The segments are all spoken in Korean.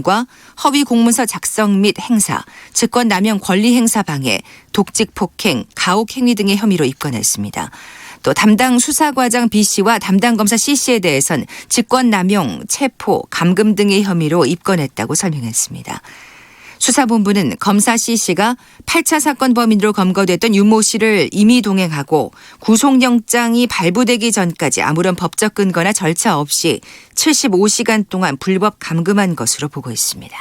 과 허위 공문서 작성 및 행사, 직권 남용 권리 행사 방해, 독직 폭행, 가혹 행위 등의 혐의로 입건했습니다. 또 담당 수사과장 B씨와 담당 검사 C씨에 대해선 직권 남용, 체포, 감금 등의 혐의로 입건했다고 설명했습니다. 수사본부는 검사 C씨가 8차 사건 범인으로 검거됐던 윤모 씨를 임의 동행하고 구속영장이 발부되기 전까지 아무런 법적 근거나 절차 없이 75시간 동안 불법 감금한 것으로 보고 있습니다.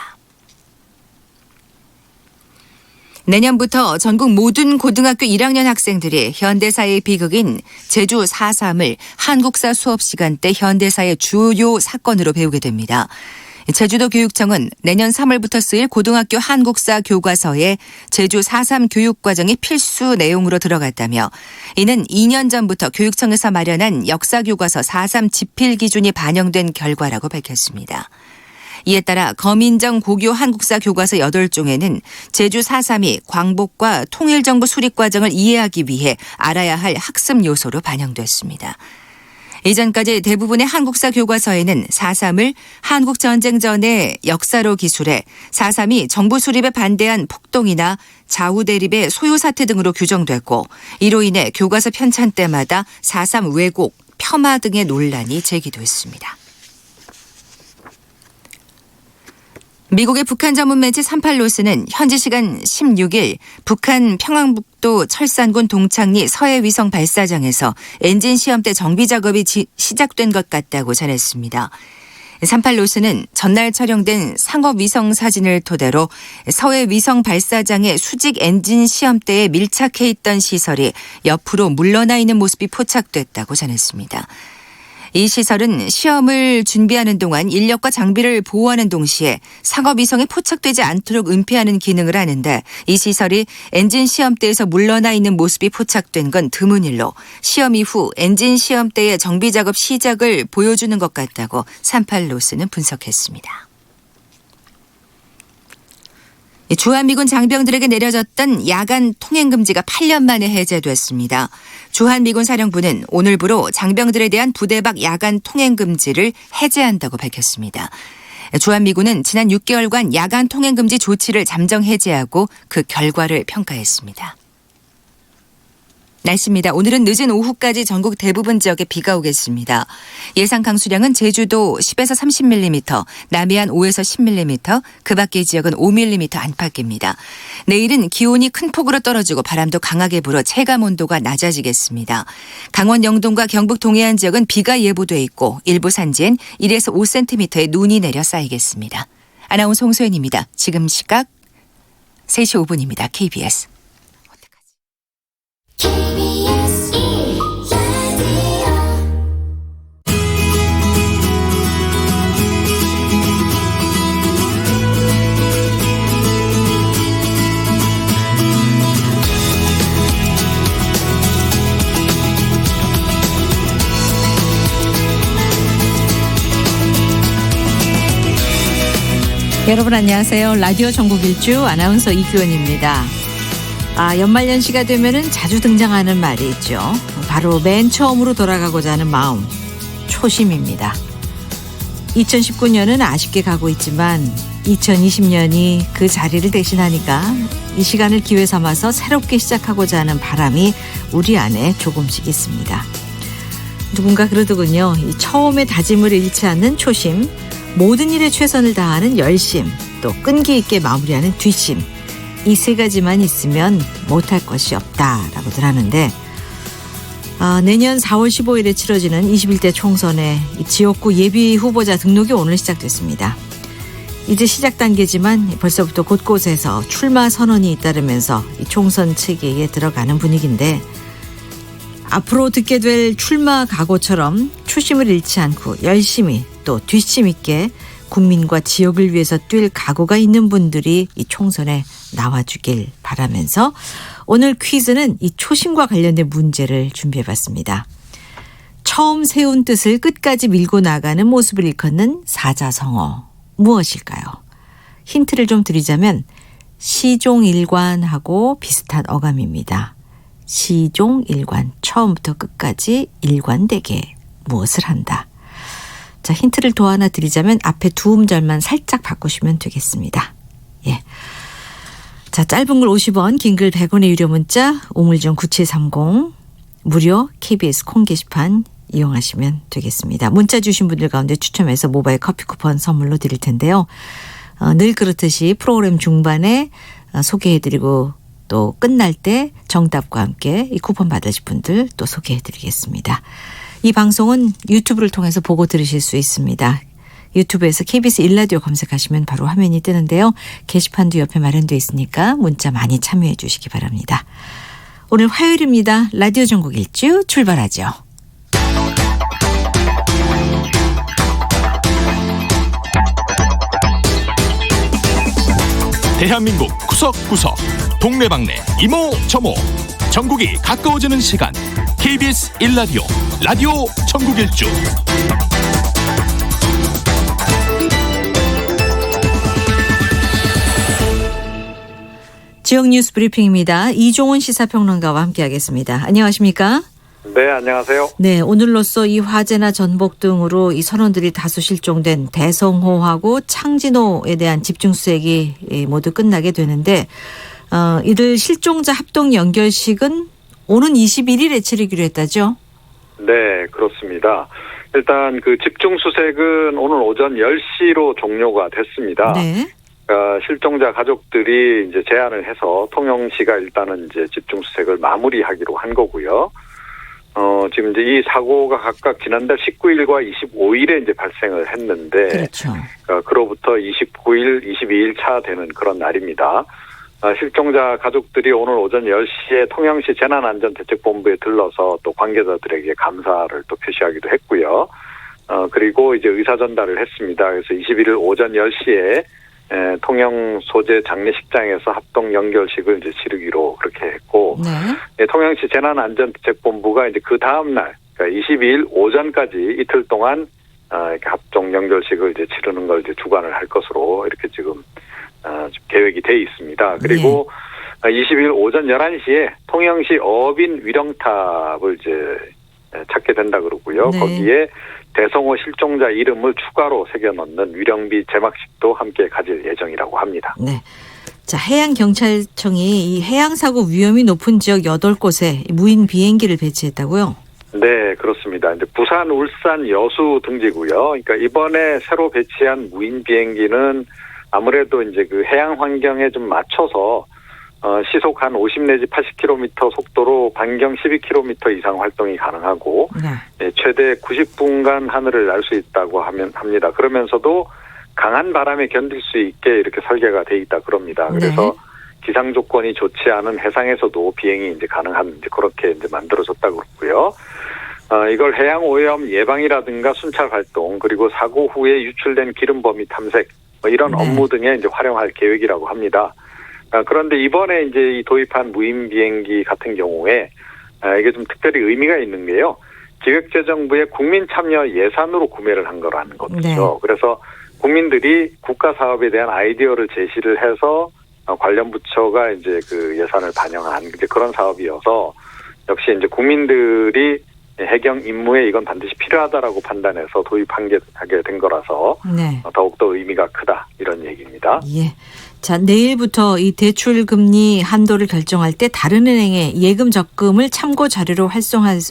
내년부터 전국 모든 고등학교 1학년 학생들이 현대사의 비극인 제주 4.3을 한국사 수업 시간대 현대사의 주요 사건으로 배우게 됩니다. 제주도 교육청은 내년 3월부터 쓰일 고등학교 한국사 교과서에 제주 4.3 교육과정이 필수 내용으로 들어갔다며 이는 2년 전부터 교육청에서 마련한 역사교과서 4.3 지필 기준이 반영된 결과라고 밝혔습니다. 이에 따라 검인정 고교 한국사 교과서 8종에는 제주 4.3이 광복과 통일정부 수립과정을 이해하기 위해 알아야 할 학습 요소로 반영됐습니다. 이전까지 대부분의 한국사 교과서에는 4.3을 한국전쟁 전의 역사로 기술해 4.3이 정부 수립에 반대한 폭동이나 좌우 대립의 소요 사태 등으로 규정됐고 이로 인해 교과서 편찬 때마다 4.3 왜곡, 폄하 등의 논란이 제기됐습니다. 미국의 북한 전문 매체 38노스는 현지 시간 16일 북한 평안북도 철산군 동창리 서해 위성 발사장에서 엔진 시험대 정비 작업이 시작된 것 같다고 전했습니다. 38노스는 전날 촬영된 상업 위성 사진을 토대로 서해 위성 발사장의 수직 엔진 시험대에 밀착해 있던 시설이 옆으로 물러나 있는 모습이 포착됐다고 전했습니다. 이 시설은 시험을 준비하는 동안 인력과 장비를 보호하는 동시에 상업 위성에 포착되지 않도록 은폐하는 기능을 하는데 이 시설이 엔진 시험대에서 물러나 있는 모습이 포착된 건 드문 일로 시험 이후 엔진 시험대의 정비 작업 시작을 보여주는 것 같다고 38노스는 분석했습니다. 주한미군 장병들에게 내려졌던 야간 통행금지가 8년 만에 해제됐습니다. 주한미군 사령부는 오늘부로 장병들에 대한 부대 밖 야간 통행금지를 해제한다고 밝혔습니다. 주한미군은 지난 6개월간 야간 통행금지 조치를 잠정 해제하고 그 결과를 평가했습니다. 날씨입니다. 오늘은 늦은 오후까지 전국 대부분 지역에 비가 오겠습니다. 예상 강수량은 제주도 10에서 30mm, 남해안 5에서 10mm, 그 밖의 지역은 5mm 안팎입니다. 내일은 기온이 큰 폭으로 떨어지고 바람도 강하게 불어 체감 온도가 낮아지겠습니다. 강원 영동과 경북 동해안 지역은 비가 예보돼 있고 일부 산지엔 1에서 5cm의 눈이 내려 쌓이겠습니다. 아나운서 홍소연입니다. 지금 시각 3시 5분입니다. KBS. KBS 라디오 여러분 안녕하세요. 라디오 전국 일주 아나운서 이규원입니다. 연말연시가 되면은 자주 등장하는 말이 있죠. 바로 맨 처음으로 돌아가고자 하는 마음, 초심입니다. 2019년은 아쉽게 가고 있지만 2020년이 그 자리를 대신하니까 이 시간을 기회 삼아서 새롭게 시작하고자 하는 바람이 우리 안에 조금씩 있습니다. 누군가 그러더군요. 이 처음에 다짐을 잃지 않는 초심, 모든 일에 최선을 다하는 열심, 또 끈기 있게 마무리하는 뒷심, 이 세 가지만 있으면 못할 것이 없다라고들 하는데 내년 4월 15일에 치러지는 21대 총선의 지역구 예비 후보자 등록이 오늘 시작됐습니다. 이제 시작 단계지만 벌써부터 곳곳에서 출마 선언이 잇따르면서 이 총선 체계에 들어가는 분위기인데 앞으로 듣게 될 출마 각오처럼 초심을 잃지 않고 열심히 또 뒷심 있게 국민과 지역을 위해서 뛸 각오가 있는 분들이 이 총선에 나와주길 바라면서 오늘 퀴즈는 이 초심과 관련된 문제를 준비해봤습니다. 처음 세운 뜻을 끝까지 밀고 나가는 모습을 일컫는 사자성어 무엇일까요? 힌트를 좀 드리자면 시종일관하고 비슷한 어감입니다. 시종일관, 처음부터 끝까지 일관되게 무엇을 한다. 자, 힌트를 더 하나 드리자면 앞에 두 음절만 살짝 바꾸시면 되겠습니다. 예. 자, 짧은 글 50원, 긴 글 100원의 유료 문자, 우물정 9730, 무료 KBS 콩 게시판 이용하시면 되겠습니다. 문자 주신 분들 가운데 추첨해서 모바일 커피 쿠폰 선물로 드릴 텐데요. 늘 그렇듯이 프로그램 중반에 소개해드리고 또 끝날 때 정답과 함께 이 쿠폰 받으실 분들 또 소개해드리겠습니다. 이 방송은 유튜브를 통해서 보고 들으실 수 있습니다. 유튜브에서 KBS 1라디오 검색하시면 바로 화면이 뜨는데요. 게시판도 옆에 마련되어 있으니까 문자 많이 참여해 주시기 바랍니다. 오늘 화요일입니다. 라디오 전국 일주 출발하죠. 대한민국 구석구석 동네방네 이모저모 전국이 가까워지는 시간 KBS 1라디오 라디오 전국 일주 지역 뉴스 브리핑입니다. 이종훈 시사평론가와 함께하겠습니다. 안녕하십니까? 네, 안녕하세요. 네, 오늘로써 이 화재나 전복 등으로 이 선원들이 다수 실종된 대성호하고 창진호에 대한 집중수색이 모두 끝나게 되는데 이들 실종자 합동 연결식은 오는 21일에 치르기로 했다죠? 네, 그렇습니다. 일단 그 집중수색은 오늘 오전 10시로 종료가 됐습니다. 네. 실종자 가족들이 이제 제안을 해서 통영시가 일단은 이제 집중수색을 마무리하기로 한 거고요. 지금 이제 이 사고가 각각 지난달 19일과 25일에 이제 발생을 했는데, 그렇죠. 그로부터 29일, 22일 차 되는 그런 날입니다. 실종자 가족들이 오늘 오전 10시에 통영시 재난안전대책본부에 들러서 또 관계자들에게 감사를 또 표시하기도 했고요. 그리고 이제 의사 전달을 했습니다. 그래서 21일 오전 10시에 통영 소재 장례식장에서 합동 연결식을 이제 치르기로 그렇게 했고, 네. 통영시 재난안전대책본부가 이제 그 다음 날, 그러니까 22일 오전까지 이틀 동안 이렇게 합동 연결식을 이제 치르는 걸 이제 주관을 할 것으로 이렇게 지금 계획이 돼 있습니다. 그리고 20일 오전 11시에 통영시 어빈 위령탑을 이제 찾게 된다 그러고요. 네. 거기에 대성호 실종자 이름을 추가로 새겨 넣는 위령비 제막식도 함께 가질 예정이라고 합니다. 네. 자, 해양경찰청이 이 해양사고 위험이 높은 지역 8곳에 무인 비행기를 배치했다고요? 네, 그렇습니다. 이제 부산, 울산, 여수 등지고요. 그러니까 이번에 새로 배치한 무인 비행기는 아무래도 이제 그 해양 환경에 좀 맞춰서 시속 한 50 내지 80km 속도로 반경 12km 이상 활동이 가능하고, 네. 최대 90분간 하늘을 날 수 있다고 합니다. 그러면서도 강한 바람에 견딜 수 있게 이렇게 설계가 돼 있다 그럽니다. 그래서 네. 기상 조건이 좋지 않은 해상에서도 비행이 이제 가능한 이제 그렇게 이제 만들어졌다 그렇고요. 이걸 해양 오염 예방이라든가 순찰 활동, 그리고 사고 후에 유출된 기름 범위 탐색 이런 네. 업무 등에 이제 활용할 계획이라고 합니다. 그런데 이번에 이제 이 도입한 무인 비행기 같은 경우에 이게 좀 특별히 의미가 있는 게요. 기획재정부의 국민 참여 예산으로 구매를 한 거라는 거죠. 네. 그래서 국민들이 국가 사업에 대한 아이디어를 제시를 해서 관련 부처가 이제 그 예산을 반영한 이제 그런 사업이어서 역시 이제 국민들이 해경 임무에 이건 반드시 필요하다라고 판단해서 도입하게 된 거라서 네. 더욱더 의미가 크다 이런 얘기입니다. 예. 자, 내일부터 이 대출 금리 한도를 결정할 때 다른 은행의 예금 적금을 참고 자료로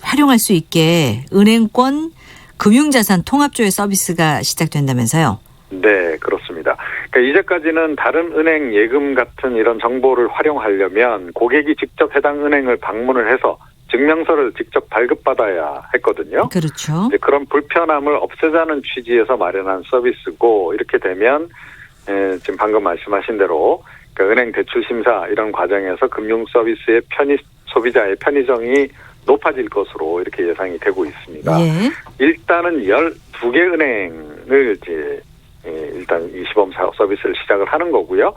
활용할 수 있게 은행권 금융자산 통합조회 서비스가 시작된다면서요? 네, 그렇습니다. 그러니까 이제까지는 다른 은행 예금 같은 이런 정보를 활용하려면 고객이 직접 해당 은행을 방문을 해서 증명서를 직접 발급받아야 했거든요. 그렇죠. 이제 그런 불편함을 없애자는 취지에서 마련한 서비스고, 이렇게 되면 지금 방금 말씀하신 대로 그러니까 은행 대출 심사 이런 과정에서 금융 서비스의 소비자의 편의성이 높아질 것으로 이렇게 예상이 되고 있습니다. 예. 일단은 12개 은행을 이제 일단 이 시범 서비스를 시작을 하는 거고요.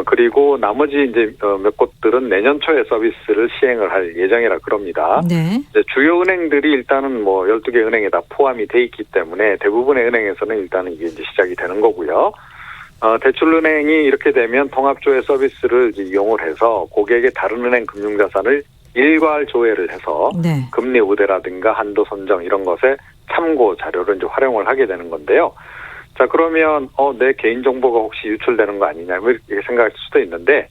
그리고 나머지 이제 몇 곳들은 내년 초에 서비스를 시행을 할 예정이라 그럽니다. 네. 주요 은행들이 일단은 뭐 12개 은행에 다 포함이 돼 있기 때문에 대부분의 은행에서는 일단은 이게 이제 시작이 되는 거고요. 대출은행이 이렇게 되면 통합조회 서비스를 이제 이용을 해서 고객의 다른 은행 금융자산을 일괄 조회를 해서 네. 금리 우대라든가 한도 선정 이런 것에 참고 자료로 이제 활용을 하게 되는 건데요. 자, 그러면 내 개인 정보가 혹시 유출되는 거 아니냐 이렇게 생각할 수도 있는데,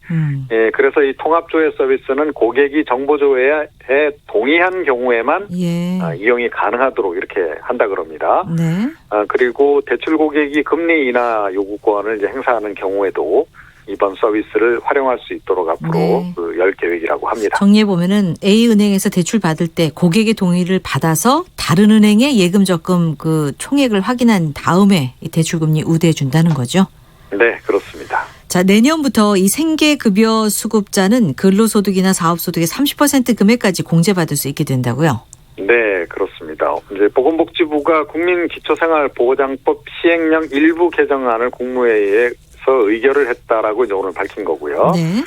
예, 그래서 이 통합조회 서비스는 고객이 정보 조회에 동의한 경우에만 예. 이용이 가능하도록 이렇게 한다 그럽니다. 네. 그리고 대출 고객이 금리 인하 요구권을 이제 행사하는 경우에도 이번 서비스를 활용할 수 있도록 앞으로 네. 열 계획이라고 합니다. 정리해 보면은 A은행에서 대출 받을 때 고객의 동의를 받아서 다른 은행에 예금 적금 그 총액을 확인한 다음에 이 대출금리 우대해 준다는 거죠. 네, 그렇습니다. 자, 내년부터 이 생계급여 수급자는 근로소득이나 사업소득의 30% 금액까지 공제받을 수 있게 된다고요? 네, 그렇습니다. 이제 보건복지부가 국민기초생활보장법 시행령 일부 개정안을 국무회의에서 의결을 했다라고 이제 오늘 밝힌 거고요. 네.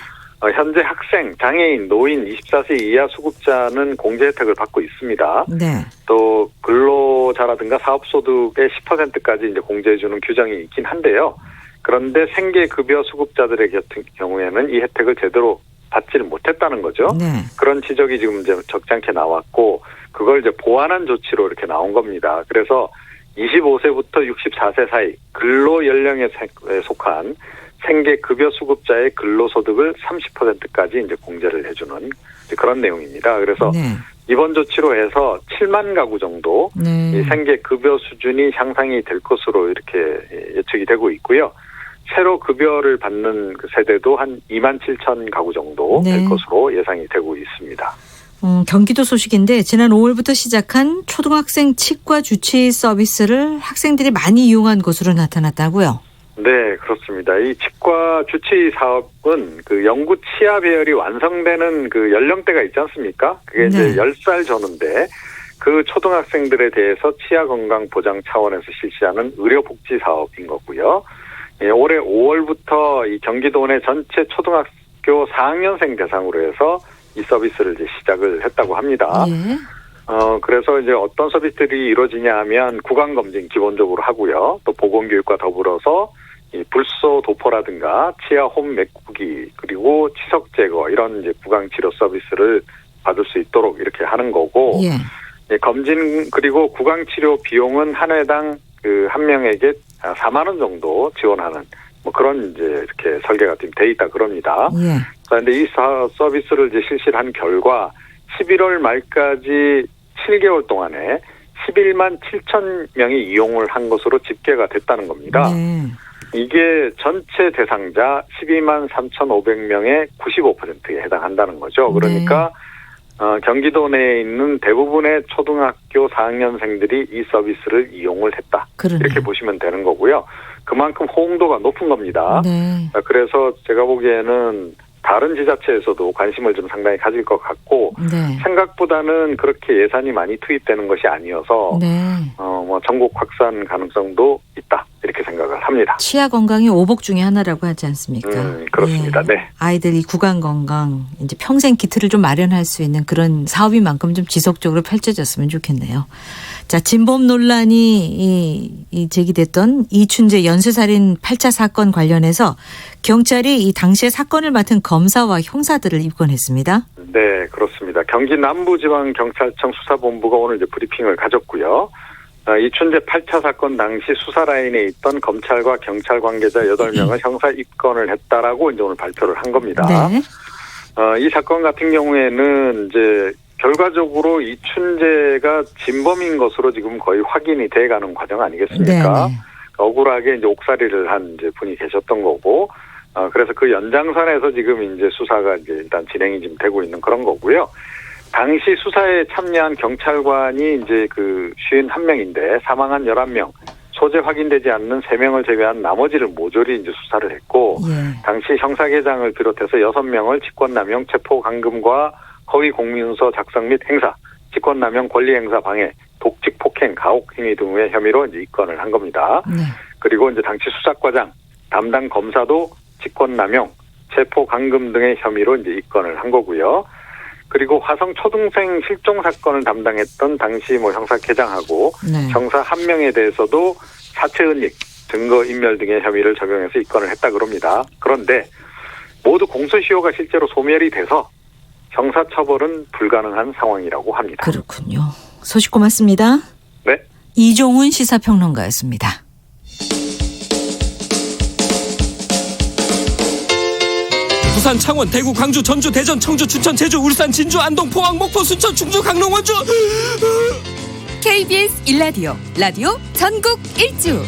현재 학생, 장애인, 노인 24세 이하 수급자는 공제 혜택을 받고 있습니다. 네. 또 근로자라든가 사업소득의 10%까지 이제 공제해주는 규정이 있긴 한데요. 그런데 생계급여 수급자들의 같은 경우에는 이 혜택을 제대로 받지를 못했다는 거죠. 네. 그런 지적이 지금 이제 적잖게 나왔고, 그걸 이제 보완한 조치로 이렇게 나온 겁니다. 그래서 25세부터 64세 사이 근로 연령에 속한 생계급여 수급자의 근로소득을 30%까지 이제 공제를 해주는 그런 내용입니다. 그래서 네. 이번 조치로 해서 7만 가구 정도 네. 이 생계급여 수준이 향상이 될 것으로 이렇게 예측이 되고 있고요. 새로 급여를 받는 그 세대도 한 2만 7천 가구 정도 네. 될 것으로 예상이 되고 있습니다. 경기도 소식인데 지난 5월부터 시작한 초등학생 치과 주치 서비스를 학생들이 많이 이용한 것으로 나타났다고요? 네, 그렇습니다. 이 치과 주치 사업은 그 영구 치아 배열이 완성되는 그 연령대가 있지 않습니까? 그게 이제 네. 10살 전후인데 그 초등학생들에 대해서 치아 건강 보장 차원에서 실시하는 의료복지 사업인 거고요. 예, 올해 5월부터 이 경기도 내 전체 초등학교 4학년생 대상으로 해서 이 서비스를 이제 시작을 했다고 합니다. 예. 그래서 이제 어떤 서비스들이 이루어지냐 하면 구강검진 기본적으로 하고요. 또 보건교육과 더불어서 이 불소 도포라든가 치아 홈 메꾸기 그리고 치석 제거 이런 이제 구강치료 서비스를 받을 수 있도록 이렇게 하는 거고, 예. 예, 검진 그리고 구강치료 비용은 한 회당 그 한 명에게 4만 원 정도 지원하는 뭐 그런 이제 이렇게 설계가 좀 돼 있다 그럽니다. 예. 그런데 이 서비스를 이제 실시를 한 결과 11월 말까지 7개월 동안에 11만 7천 명이 이용을 한 것으로 집계가 됐다는 겁니다. 네. 이게 전체 대상자 12만 3,500명의 95%에 해당한다는 거죠. 그러니까 경기도 내에 있는 대부분의 초등학교 4학년생들이 이 서비스를 이용을 했다. 그러네요. 이렇게 보시면 되는 거고요. 그만큼 호응도가 높은 겁니다. 네. 그래서 제가 보기에는 다른 지자체에서도 관심을 좀 상당히 가질 것 같고, 네. 생각보다는 그렇게 예산이 많이 투입되는 것이 아니어서 네. 뭐 전국 확산 가능성도 있다 이렇게 생각을 합니다. 치아 건강이 오복 중에 하나라고 하지 않습니까? 그렇습니다. 예. 네. 아이들이 구강 건강 이제 평생 키트를 좀 마련할 수 있는 그런 사업인 만큼 좀 지속적으로 펼쳐졌으면 좋겠네요. 자, 진범 논란이 제기됐던 이춘재 연쇄살인 8차 사건 관련해서 경찰이 이 당시에 사건을 맡은 검사와 형사들을 입건했습니다. 네, 그렇습니다. 경기 남부지방경찰청 수사본부가 오늘 이제 브리핑을 가졌고요. 이춘재 8차 사건 당시 수사 라인에 있던 검찰과 경찰 관계자 8명을 형사 입건을 했다라고 이제 오늘 발표를 한 겁니다. 네. 이 사건 같은 경우에는 이제 결과적으로 이춘재가 진범인 것으로 지금 거의 확인이 돼가는 과정 아니겠습니까? 네. 억울하게 이제 옥살이를 한 이제 분이 계셨던 거고, 그래서 그 연장선에서 지금 이제 수사가 이제 일단 진행이 지금 되고 있는 그런 거고요. 당시 수사에 참여한 경찰관이 이제 그 51명인데 사망한 11명, 소재 확인되지 않는 3명을 제외한 나머지를 모조리 이제 수사를 했고, 예. 당시 형사계장을 비롯해서 6명을 직권남용, 체포감금과 허위 공문서 작성 및 행사, 직권남용, 권리행사 방해, 독직 폭행, 가혹 행위 등의 혐의로 이제 입건을 한 겁니다. 네. 그리고 이제 당시 수사과장, 담당 검사도 직권남용, 체포감금 등의 혐의로 이제 입건을 한 거고요. 그리고 화성 초등생 실종 사건을 담당했던 당시 뭐 형사계장하고 네. 형사 1명에 대해서도 사체은닉, 증거인멸 등의 혐의를 적용해서 입건을 했다 그럽니다. 그런데 모두 공소시효가 실제로 소멸이 돼서 형사처벌은 불가능한 상황이라고 합니다. 그렇군요. 소식 고맙습니다. 네. 이종훈 시사평론가였습니다. 부산, 창원, 대구, 광주, 전주, 대전, 청주, 춘천, 제주, 울산, 진주, 안동, 포항, 목포, 순천, 충주, 강릉, 원주. KBS 일라디오 라디오 전국 일주.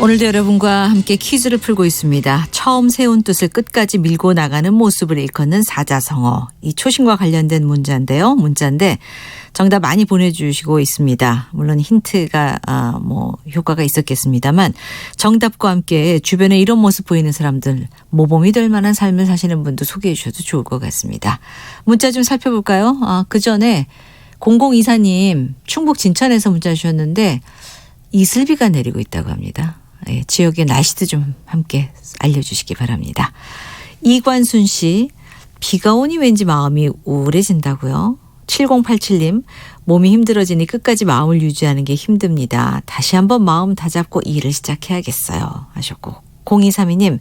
오늘도 여러분과 함께 퀴즈를 풀고 있습니다. 처음 세운 뜻을 끝까지 밀고 나가는 모습을 일컫는 사자성어. 이 초심과 관련된 문자인데 정답 많이 보내주시고 있습니다. 물론 힌트가 효과가 있었겠습니다만 정답과 함께 주변에 이런 모습 보이는 사람들, 모범이 될 만한 삶을 사시는 분도 소개해 주셔도 좋을 것 같습니다. 문자 좀 살펴볼까요? 그 전에 0024님 충북 진천에서 문자 주셨는데 이슬비가 내리고 있다고 합니다. 예, 지역의 날씨도 좀 함께 알려주시기 바랍니다. 이관순 씨, 비가 오니 왠지 마음이 우울해진다고요. 7087님, 몸이 힘들어지니 끝까지 마음을 유지하는 게 힘듭니다. 다시 한번 마음 다잡고 일을 시작해야겠어요 하셨고, 0232님,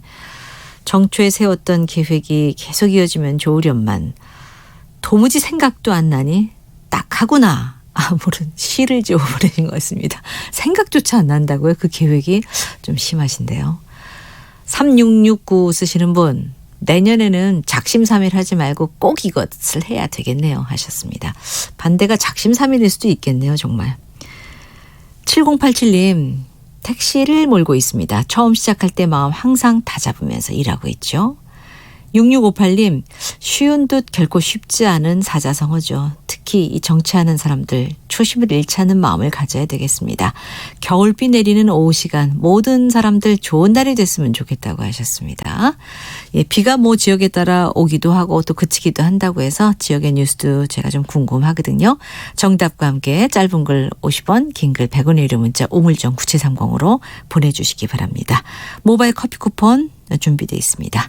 정초에 세웠던 계획이 계속 이어지면 좋으련만 도무지 생각도 안 나니 딱 하구나. 모른 시를 지어버리신 것 같습니다. 생각조차 안 난다고요? 그 계획이 좀 심하신데요. 3669 쓰시는 분, 내년에는 작심삼일 하지 말고 꼭 이것을 해야 되겠네요 하셨습니다. 반대가 작심삼일일 수도 있겠네요 정말. 7087님, 택시를 몰고 있습니다. 처음 시작할 때 마음 항상 다잡으면서 일하고 있죠. 6658님, 쉬운 듯 결코 쉽지 않은 사자성어죠. 특히 이 정치하는 사람들 초심을 잃지 않는 마음을 가져야 되겠습니다. 겨울비 내리는 오후 시간 모든 사람들 좋은 날이 됐으면 좋겠다고 하셨습니다. 예, 비가 지역에 따라 오기도 하고 또 그치기도 한다고 해서 지역의 뉴스도 제가 좀 궁금하거든요. 정답과 함께 짧은 글 50원, 긴 글 100원의 유료 문자 우물정 9730으로 보내주시기 바랍니다. 모바일 커피 쿠폰 준비되어 있습니다.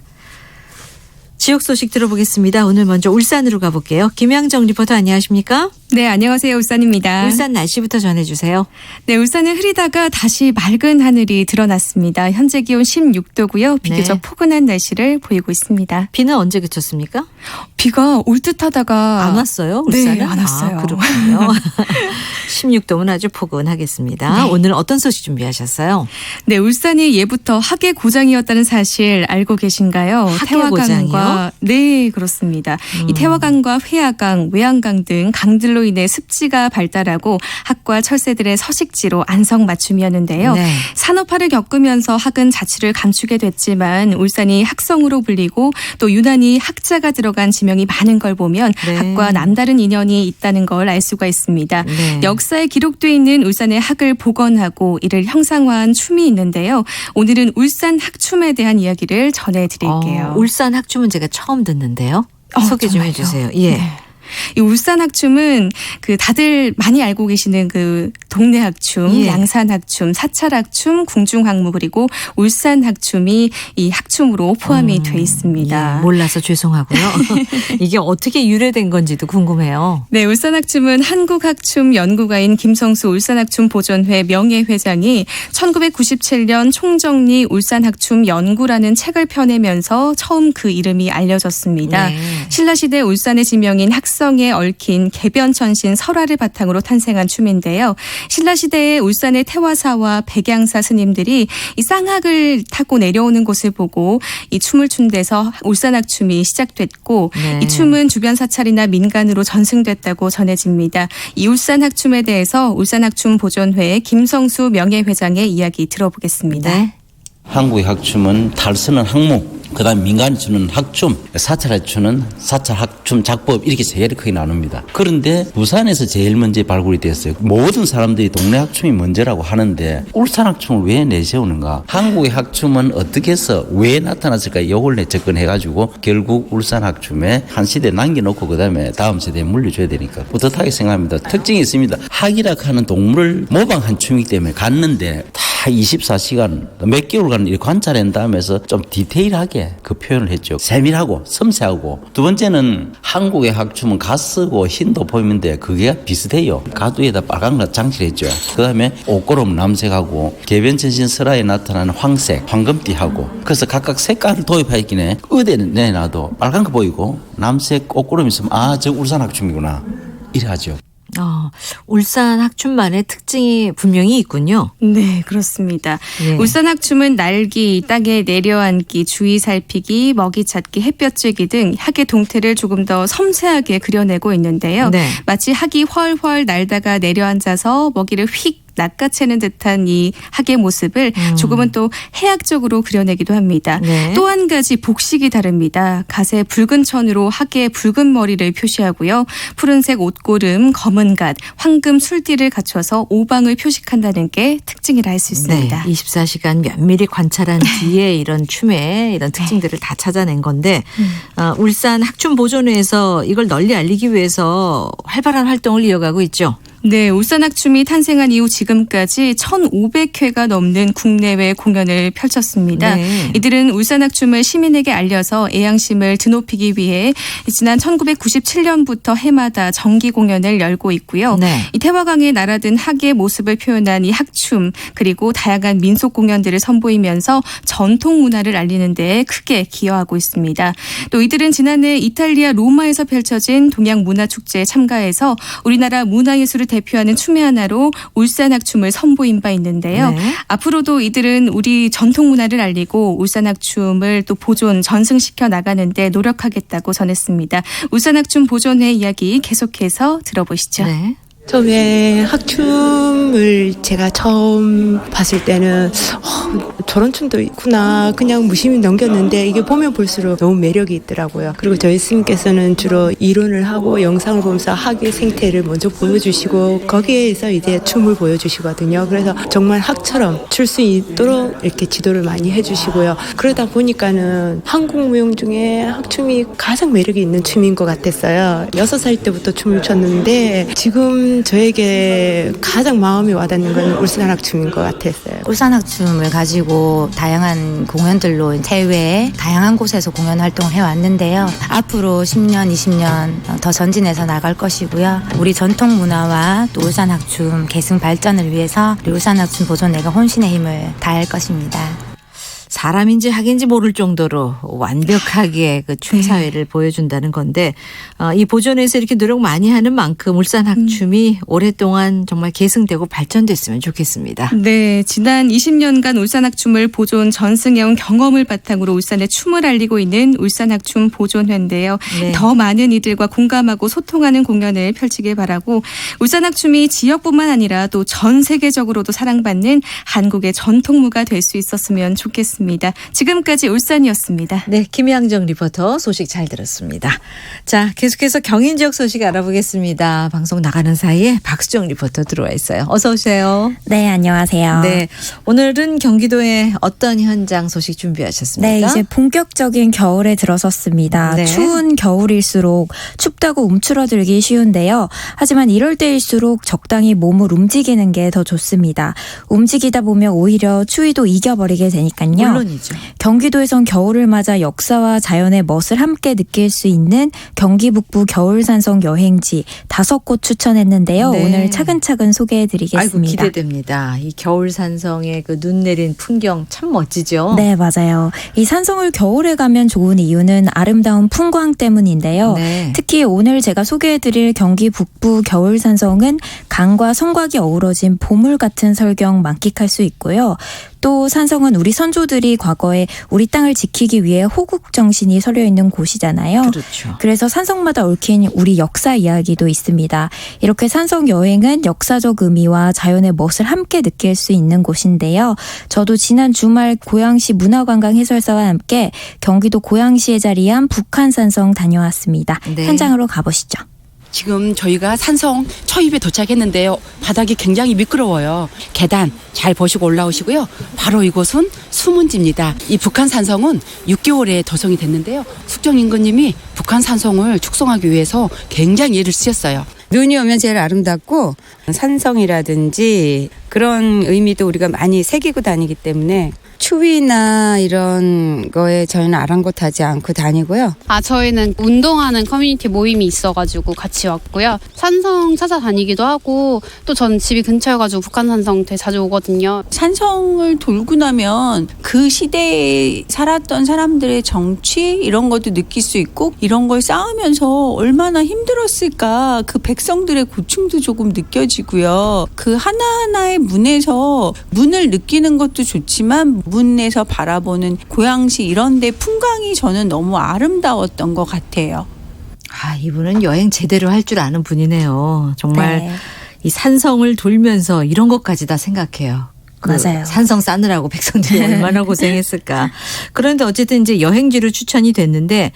지역 소식 들어보겠습니다. 오늘 먼저 울산으로 가볼게요. 김양정 리포터 안녕하십니까? 네, 안녕하세요. 울산입니다. 울산 날씨부터 전해주세요. 네, 울산은 흐리다가 다시 맑은 하늘이 드러났습니다. 현재 기온 16도고요. 비교적 네. 포근한 날씨를 보이고 있습니다. 비는 언제 그쳤습니까? 비가 올 듯하다가 안 왔어요? 울산은? 네, 안 왔어요. 그렇군요. 16도면 아주 포근하겠습니다. 네. 오늘 어떤 소식 준비하셨어요? 네, 울산이 예부터 학예 고장이었다는 사실 알고 계신가요? 학예 고장이요? 네, 그렇습니다. 이 태화강과 회화강, 외양강 등 강들로 인해 습지가 발달하고 학과 철새들의 서식지로 안성맞춤이었는데요. 네. 산업화를 겪으면서 학은 자취를 감추게 됐지만 울산이 학성으로 불리고 또 유난히 학자가 들어간 지명이 많은 걸 보면 네. 학과 남다른 인연이 있다는 걸 알 수가 있습니다. 네. 역사에 기록되어 있는 울산의 학을 복원하고 이를 형상화한 춤이 있는데요. 오늘은 울산 학춤에 대한 이야기를 전해드릴게요. 울산 학춤은 제가 처음 듣는데요. 소개 좀 정말요? 해주세요. 예. 네. 이 울산 학춤은 다들 많이 알고 계시는 동네 학춤, 예. 양산 학춤, 사찰 학춤, 궁중 학무 그리고 울산 학춤이 이 학춤으로 포함이 돼 있습니다. 예, 몰라서 죄송하고요. 이게 어떻게 유래된 건지도 궁금해요. 네, 울산학춤은 한국학춤연구가인 김성수 울산학춤보존회 명예회장이 1997년 총정리 울산학춤연구라는 책을 펴내면서 처음 그 이름이 알려졌습니다. 네. 신라시대 울산의 지명인 학성에 얽힌 개변천신 설화를 바탕으로 탄생한 춤인데요. 신라시대의 울산의 태화사와 백양사 스님들이 이 쌍학을 타고 내려오는 곳을 보고 이 춤을 춘 데서 울산학춤이 시작됐고 네. 이 춤은 주변 사찰이나 민간으로 전승됐다고 전해집니다. 이 울산학춤에 대해서 울산학춤보존회 김성수 명예회장의 이야기 들어보겠습니다. 네. 한국의 학춤은 탈선은 학무, 그다음 민간이 추는 학춤, 사찰이 추는 사찰 학춤 작법 이렇게 세 개를 크게 나눕니다. 그런데 부산에서 제일 먼저 발굴이 됐어요. 모든 사람들이 동네 학춤이 먼저라고 하는데 울산 학춤을 왜 내세우는가? 한국의 학춤은 어떻게 해서 왜 나타났을까? 이걸 접근해가지고 결국 울산 학춤에 한 시대 남겨놓고 그다음에 다음 세대에 물려줘야 되니까 뿌듯하게 생각합니다. 특징이 있습니다. 학이라 하는 동물을 모방한 춤이기 때문에 갔는데 다 24시간 몇 개월간 이렇게 관찰한 다음에서 좀 디테일하게 그 표현을 했죠. 세밀하고 섬세하고. 두 번째는 한국의 학춤은 갓쓰고 흰도 보이는데 그게 비슷해요. 가두에다 빨간 거 장치를 했죠. 그 다음에 옷고름 남색하고 개변천신 설화에 나타나는 황색, 황금띠하고 그래서 각각 색깔을 도입하였긴 해. 의대는 내놔도 빨간 거 보이고 남색 옷고름 있으면 저 울산 학춤이구나. 이래하죠. 울산 학춤만의 특징이 분명히 있군요. 네, 그렇습니다. 예. 울산 학춤은 날기, 땅에 내려앉기, 주위 살피기, 먹이 찾기, 햇볕 쬐기 등 학의 동태를 조금 더 섬세하게 그려내고 있는데요. 네. 마치 학이 훨훨 날다가 내려앉아서 먹이를 휙 낚아채는 듯한 이 학의 모습을 조금은 또 해학적으로 그려내기도 합니다. 네. 또 한 가지 복식이 다릅니다. 갓의 붉은 천으로 학의 붉은 머리를 표시하고요. 푸른색 옷고름, 검은 갓, 황금 술띠를 갖춰서 오방을 표식한다는 게 특징이라 할 수 있습니다. 네, 24시간 면밀히 관찰한 뒤에 이런 춤의 이런 특징들을 다 찾아낸 건데 울산 학춤 보존회에서 이걸 널리 알리기 위해서 활발한 활동을 이어가고 있죠. 네, 울산 학춤이 탄생한 이후 지금까지 1,500회가 넘는 국내외 공연을 펼쳤습니다. 네. 이들은 울산 학춤을 시민에게 알려서 애양심을 드높이기 위해 지난 1997년부터 해마다 정기 공연을 열고 있고요. 네. 이 태화강에 날아든 학의 모습을 표현한 이 학춤 그리고 다양한 민속 공연들을 선보이면서 전통 문화를 알리는 데 크게 기여하고 있습니다. 또 이들은 지난해 이탈리아 로마에서 펼쳐진 동양문화축제에 참가해서 우리나라 문화예술을 대표하는 춤의 하나로 울산 학춤을 선보인 바 있는데요. 네. 앞으로도 이들은 우리 전통 문화를 알리고 울산 학춤을 또 보존, 전승시켜 나가는데 노력하겠다고 전했습니다. 울산 학춤 보존회 이야기 계속해서 들어보시죠. 네. 처음에 학춤을 제가 처음 봤을 때는 저런 춤도 있구나 그냥 무심히 넘겼는데 이게 보면 볼수록 너무 매력이 있더라고요. 그리고 저희 스님께서는 주로 이론을 하고 영상을 보면서 학의 생태를 먼저 보여주시고 거기에서 이제 춤을 보여주시거든요. 그래서 정말 학처럼 출 수 있도록 이렇게 지도를 많이 해주시고요. 그러다 보니까는 한국 무용 중에 학춤이 가장 매력이 있는 춤인 것 같았어요. 6살 때부터 춤을 췄는데 지금 저에게 가장 마음이 와닿는 건 울산 학춤인 것 같았어요. 울산 학춤을 가지고 다양한 공연들로 해외 다양한 곳에서 공연 활동을 해왔는데요. 앞으로 10년, 20년 더 전진해서 나갈 것이고요. 우리 전통 문화와 또 울산 학춤 계승 발전을 위해서 우리 울산 학춤 보존회가 혼신의 힘을 다할 것입니다. 사람인지 학인지 모를 정도로 완벽하게 그 춤사회를 보여준다는 건데 이 보존에서 이렇게 노력 많이 하는 만큼 울산 학춤이 오랫동안 정말 계승되고 발전됐으면 좋겠습니다. 네, 지난 20년간 울산 학춤을 보존 전승해온 경험을 바탕으로 울산의 춤을 알리고 있는 울산 학춤 보존회인데요. 네. 더 많은 이들과 공감하고 소통하는 공연을 펼치길 바라고 울산 학춤이 지역뿐만 아니라 또 전 세계적으로도 사랑받는 한국의 전통무가 될 수 있었으면 좋겠습니다. 지금까지 울산이었습니다. 네, 김양정 리포터 소식 잘 들었습니다. 자, 계속해서 경인 지역 소식 알아보겠습니다. 방송 나가는 사이에 박수정 리포터 들어와 있어요. 어서 오세요. 네, 안녕하세요. 네, 오늘은 경기도에 어떤 현장 소식 준비하셨습니까? 네, 이제 본격적인 겨울에 들어섰습니다. 네. 추운 겨울일수록 춥다고 움츠러들기 쉬운데요. 하지만 이럴 때일수록 적당히 몸을 움직이는 게 더 좋습니다. 움직이다 보면 오히려 추위도 이겨버리게 되니까요. 물론이죠. 경기도에선 겨울을 맞아 역사와 자연의 멋을 함께 느낄 수 있는 경기 북부 겨울산성 여행지 5곳 추천했는데요. 네. 오늘 차근차근 소개해드리겠습니다. 아이고, 기대됩니다. 이 겨울산성의 그 눈 내린 풍경 참 멋지죠? 네, 맞아요. 이 산성을 겨울에 가면 좋은 이유는 아름다운 풍광 때문인데요. 네. 특히 오늘 제가 소개해드릴 경기 북부 겨울산성은 강과 성곽이 어우러진 보물 같은 설경 만끽할 수 있고요. 또 산성은 우리 선조들이 과거에 우리 땅을 지키기 위해 호국 정신이 서려 있는 곳이잖아요. 그렇죠. 그래서 산성마다 얽힌 우리 역사 이야기도 있습니다. 이렇게 산성 여행은 역사적 의미와 자연의 멋을 함께 느낄 수 있는 곳인데요. 저도 지난 주말 고양시 문화관광 해설사와 함께 경기도 고양시에 자리한 북한산성 다녀왔습니다. 네. 현장으로 가보시죠. 지금 저희가 산성 초입에 도착했는데요. 바닥이 굉장히 미끄러워요. 계단 잘 보시고 올라오시고요. 바로 이곳은 수문지입니다. 이 북한산성은 6개월에 도성이 됐는데요. 숙정임금님이 북한산성을 축성하기 위해서 굉장히 애를 쓰셨어요. 눈이 오면 제일 아름답고 산성이라든지 그런 의미도 우리가 많이 새기고 다니기 때문에 추위나 이런 거에 저희는 아랑곳하지 않고 다니고요. 저희는 운동하는 커뮤니티 모임이 있어가지고 같이 왔고요. 산성 찾아다니기도 하고 또 전 집이 근처여가지고 북한산성 되게 자주 오거든요. 산성을 돌고 나면 그 시대에 살았던 사람들의 정치 이런 것도 느낄 수 있고 이런 걸 쌓으면서 얼마나 힘들었을까 그 백성들의 고충도 조금 느껴지고요. 그 하나하나의 문에서 문을 느끼는 것도 좋지만 문에서 바라보는 고양시 이런 데 풍광이 저는 너무 아름다웠던 것 같아요. 이분은 여행 제대로 할 줄 아는 분이네요. 정말 네. 이 산성을 돌면서 이런 것까지 다 생각해요. 맞아요. 산성 싸느라고 백성들이 얼마나 고생했을까. 그런데 어쨌든 이제 여행지로 추천이 됐는데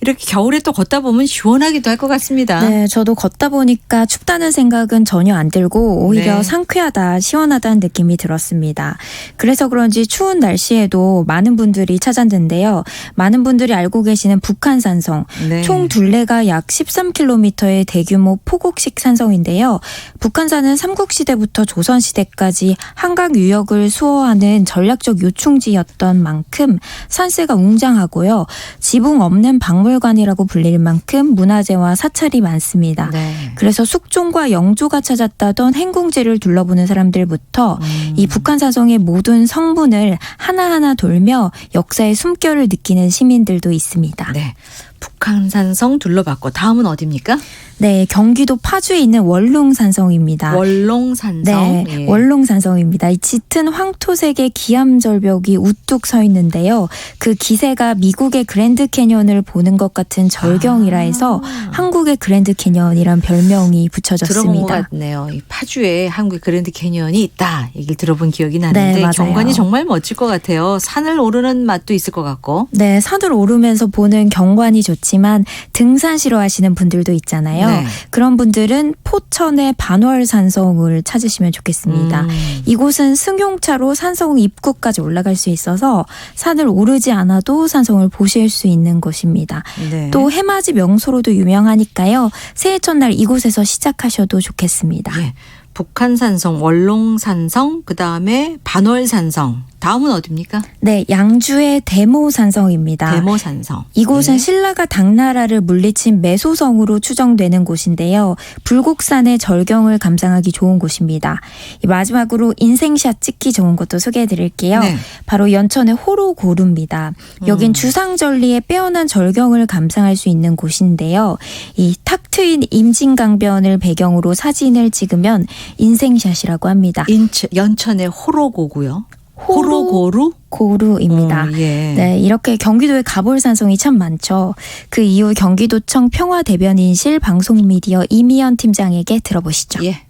이렇게 겨울에 또 걷다 보면 시원하기도 할 것 같습니다. 네, 저도 걷다 보니까 춥다는 생각은 전혀 안 들고 오히려 네. 상쾌하다, 시원하다는 느낌이 들었습니다. 그래서 그런지 추운 날씨에도 많은 분들이 찾았는데요. 많은 분들이 알고 계시는 북한산성. 네. 총 둘레가 약 13km의 대규모 포곡식 산성인데요. 북한산은 삼국시대부터 조선시대까지 한강 유역을 수호하는 전략적 요충지였던 만큼 산세가 웅장하고요. 지붕 없는 박물관이라고 불릴 만큼 문화재와 사찰이 많습니다. 네. 그래서 숙종과 영조가 찾았다던 행궁지를 둘러보는 사람들부터 이 북한산성의 모든 성분을 하나하나 돌며 역사의 숨결을 느끼는 시민들도 있습니다. 네. 북한산성 둘러봤고 다음은 어디입니까? 네, 경기도 파주에 있는 월롱산성입니다. 월롱산성. 네, 예. 월롱산성입니다. 이 짙은 황토색의 기암절벽이 우뚝 서 있는데요. 그 기세가 미국의 그랜드 캐년을 보는 것 같은 절경이라 해서 한국의 그랜드 캐년이란 별명이 붙여졌습니다. 들어본 것 같네요. 이 파주에 한국의 그랜드 캐년이 있다 얘기를 들어본 기억이 나는데 네, 맞아요. 경관이 정말 멋질 것 같아요. 산을 오르는 맛도 있을 것 같고. 네, 산을 오르면서 보는 경관이 좋지만 등산 싫어하시는 분들도 있잖아요. 네. 그런 분들은 포천의 반월산성을 찾으시면 좋겠습니다. 이곳은 승용차로 산성 입구까지 올라갈 수 있어서 산을 오르지 않아도 산성을 보실 수 있는 곳입니다. 네. 또 해맞이 명소로도 유명하니까요. 새해 첫날 이곳에서 시작하셔도 좋겠습니다. 예. 북한산성, 월롱산성, 그다음에 반월산성. 다음은 어디입니까? 네, 양주의 대모산성입니다. 대모산성. 이곳은 네. 신라가 당나라를 물리친 매소성으로 추정되는 곳인데요. 불곡산의 절경을 감상하기 좋은 곳입니다. 마지막으로 인생샷 찍기 좋은 곳도 소개해드릴게요. 네. 바로 연천의 호로고루입니다. 여긴 주상절리의 빼어난 절경을 감상할 수 있는 곳인데요. 이 탁 트인 임진강변을 배경으로 사진을 찍으면 인생샷이라고 합니다. 연천의 호로고고요. 호로고루? 고루입니다. 예. 네, 이렇게 경기도에 가볼 산성이 참 많죠. 그 이후 경기도청 평화대변인실 방송미디어 이미연 팀장에게 들어보시죠. 예.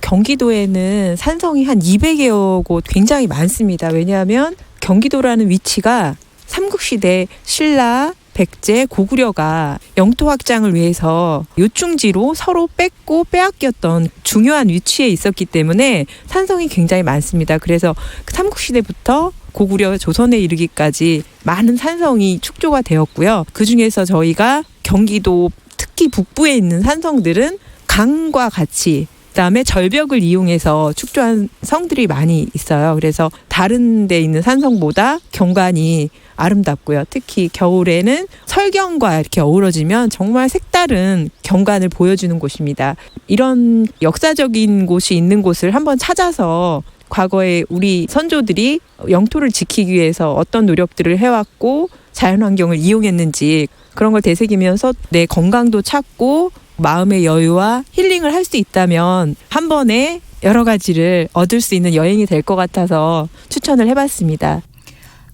경기도에는 산성이 한 200여 곳 굉장히 많습니다. 왜냐하면 경기도라는 위치가 삼국시대 신라, 백제, 고구려가 영토 확장을 위해서 요충지로 서로 뺏고 빼앗겼던 중요한 위치에 있었기 때문에 산성이 굉장히 많습니다. 그래서 삼국시대부터 고구려 조선에 이르기까지 많은 산성이 축조가 되었고요. 그중에서 저희가 경기도 특히 북부에 있는 산성들은 강과 같이 그다음에 절벽을 이용해서 축조한 성들이 많이 있어요. 그래서 다른 데 있는 산성보다 경관이 아름답고요. 특히 겨울에는 설경과 이렇게 어우러지면 정말 색다른 경관을 보여주는 곳입니다. 이런 역사적인 곳이 있는 곳을 한번 찾아서 과거에 우리 선조들이 영토를 지키기 위해서 어떤 노력들을 해왔고 자연환경을 이용했는지 그런 걸 되새기면서 내 건강도 찾고 마음의 여유와 힐링을 할 수 있다면 한 번에 여러 가지를 얻을 수 있는 여행이 될 것 같아서 추천을 해봤습니다.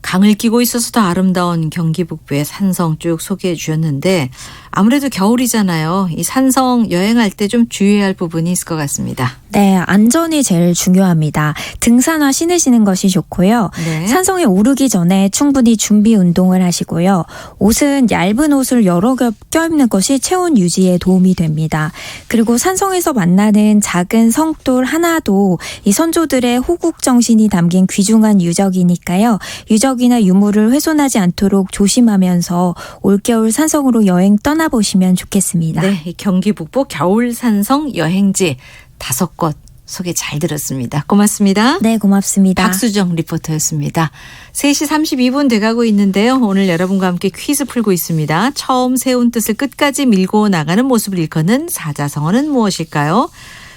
강을 끼고 있어서 더 아름다운 경기 북부의 산성 쭉 소개해 주셨는데 아무래도 겨울이잖아요. 이 산성 여행할 때 좀 주의해야 할 부분이 있을 것 같습니다. 네, 안전이 제일 중요합니다. 등산화 신으시는 것이 좋고요. 네. 산성에 오르기 전에 충분히 준비 운동을 하시고요. 옷은 얇은 옷을 여러 겹 껴입는 것이 체온 유지에 도움이 됩니다. 그리고 산성에서 만나는 작은 성돌 하나도 이 선조들의 호국 정신이 담긴 귀중한 유적이니까요. 유적이나 유물을 훼손하지 않도록 조심하면서 올겨울 산성으로 여행 떠나보시면 좋겠습니다. 네, 이 경기 북부 겨울 산성 여행지 5곳 소개 잘 들었습니다. 고맙습니다. 네, 고맙습니다. 박수정 리포터였습니다. 3시 32분 돼가고 있는데요. 오늘 여러분과 함께 퀴즈 풀고 있습니다. 처음 세운 뜻을 끝까지 밀고 나가는 모습을 일컫는 사자성어는 무엇일까요?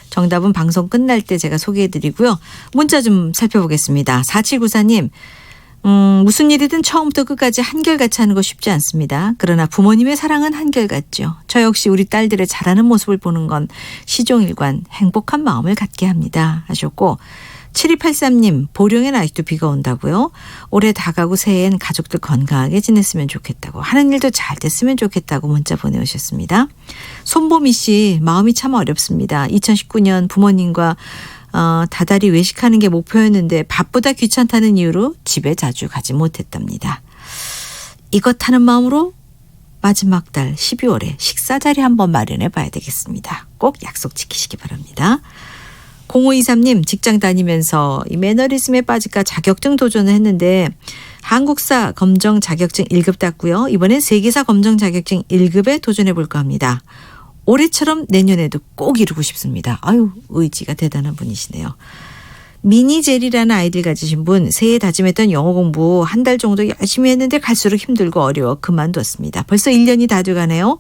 정답은 방송 끝날 때 제가 소개해드리고요. 문자 좀 살펴보겠습니다. 4794님. 무슨 일이든 처음부터 끝까지 한결같이 하는 거 쉽지 않습니다. 그러나 부모님의 사랑은 한결같죠. 저 역시 우리 딸들의 잘하는 모습을 보는 건 시종일관 행복한 마음을 갖게 합니다. 하셨고 7283님 보령엔 아직도 비가 온다고요. 올해 다가고 새해엔 가족들 건강하게 지냈으면 좋겠다고 하는 일도 잘 됐으면 좋겠다고 문자 보내오셨습니다. 손보미 씨 마음이 참 어렵습니다. 2019년 부모님과 다달이 외식하는 게 목표였는데 바쁘다 귀찮다는 이유로 집에 자주 가지 못했답니다. 이것 하는 마음으로 마지막 달 12월에 식사 자리 한번 마련해 봐야 되겠습니다. 꼭 약속 지키시기 바랍니다. 0523님 직장 다니면서 이 매너리즘에 빠질까 자격증 도전을 했는데 한국사 검정 자격증 1급 땄고요. 이번엔 세계사 검정 자격증 1급에 도전해 볼까 합니다. 올해처럼 내년에도 꼭 이루고 싶습니다. 아유, 의지가 대단한 분이시네요. 미니젤이라는 아이들 가지신 분, 새해 다짐했던 영어 공부 한 달 정도 열심히 했는데 갈수록 힘들고 어려워 그만뒀습니다. 벌써 1년이 다 돼가네요.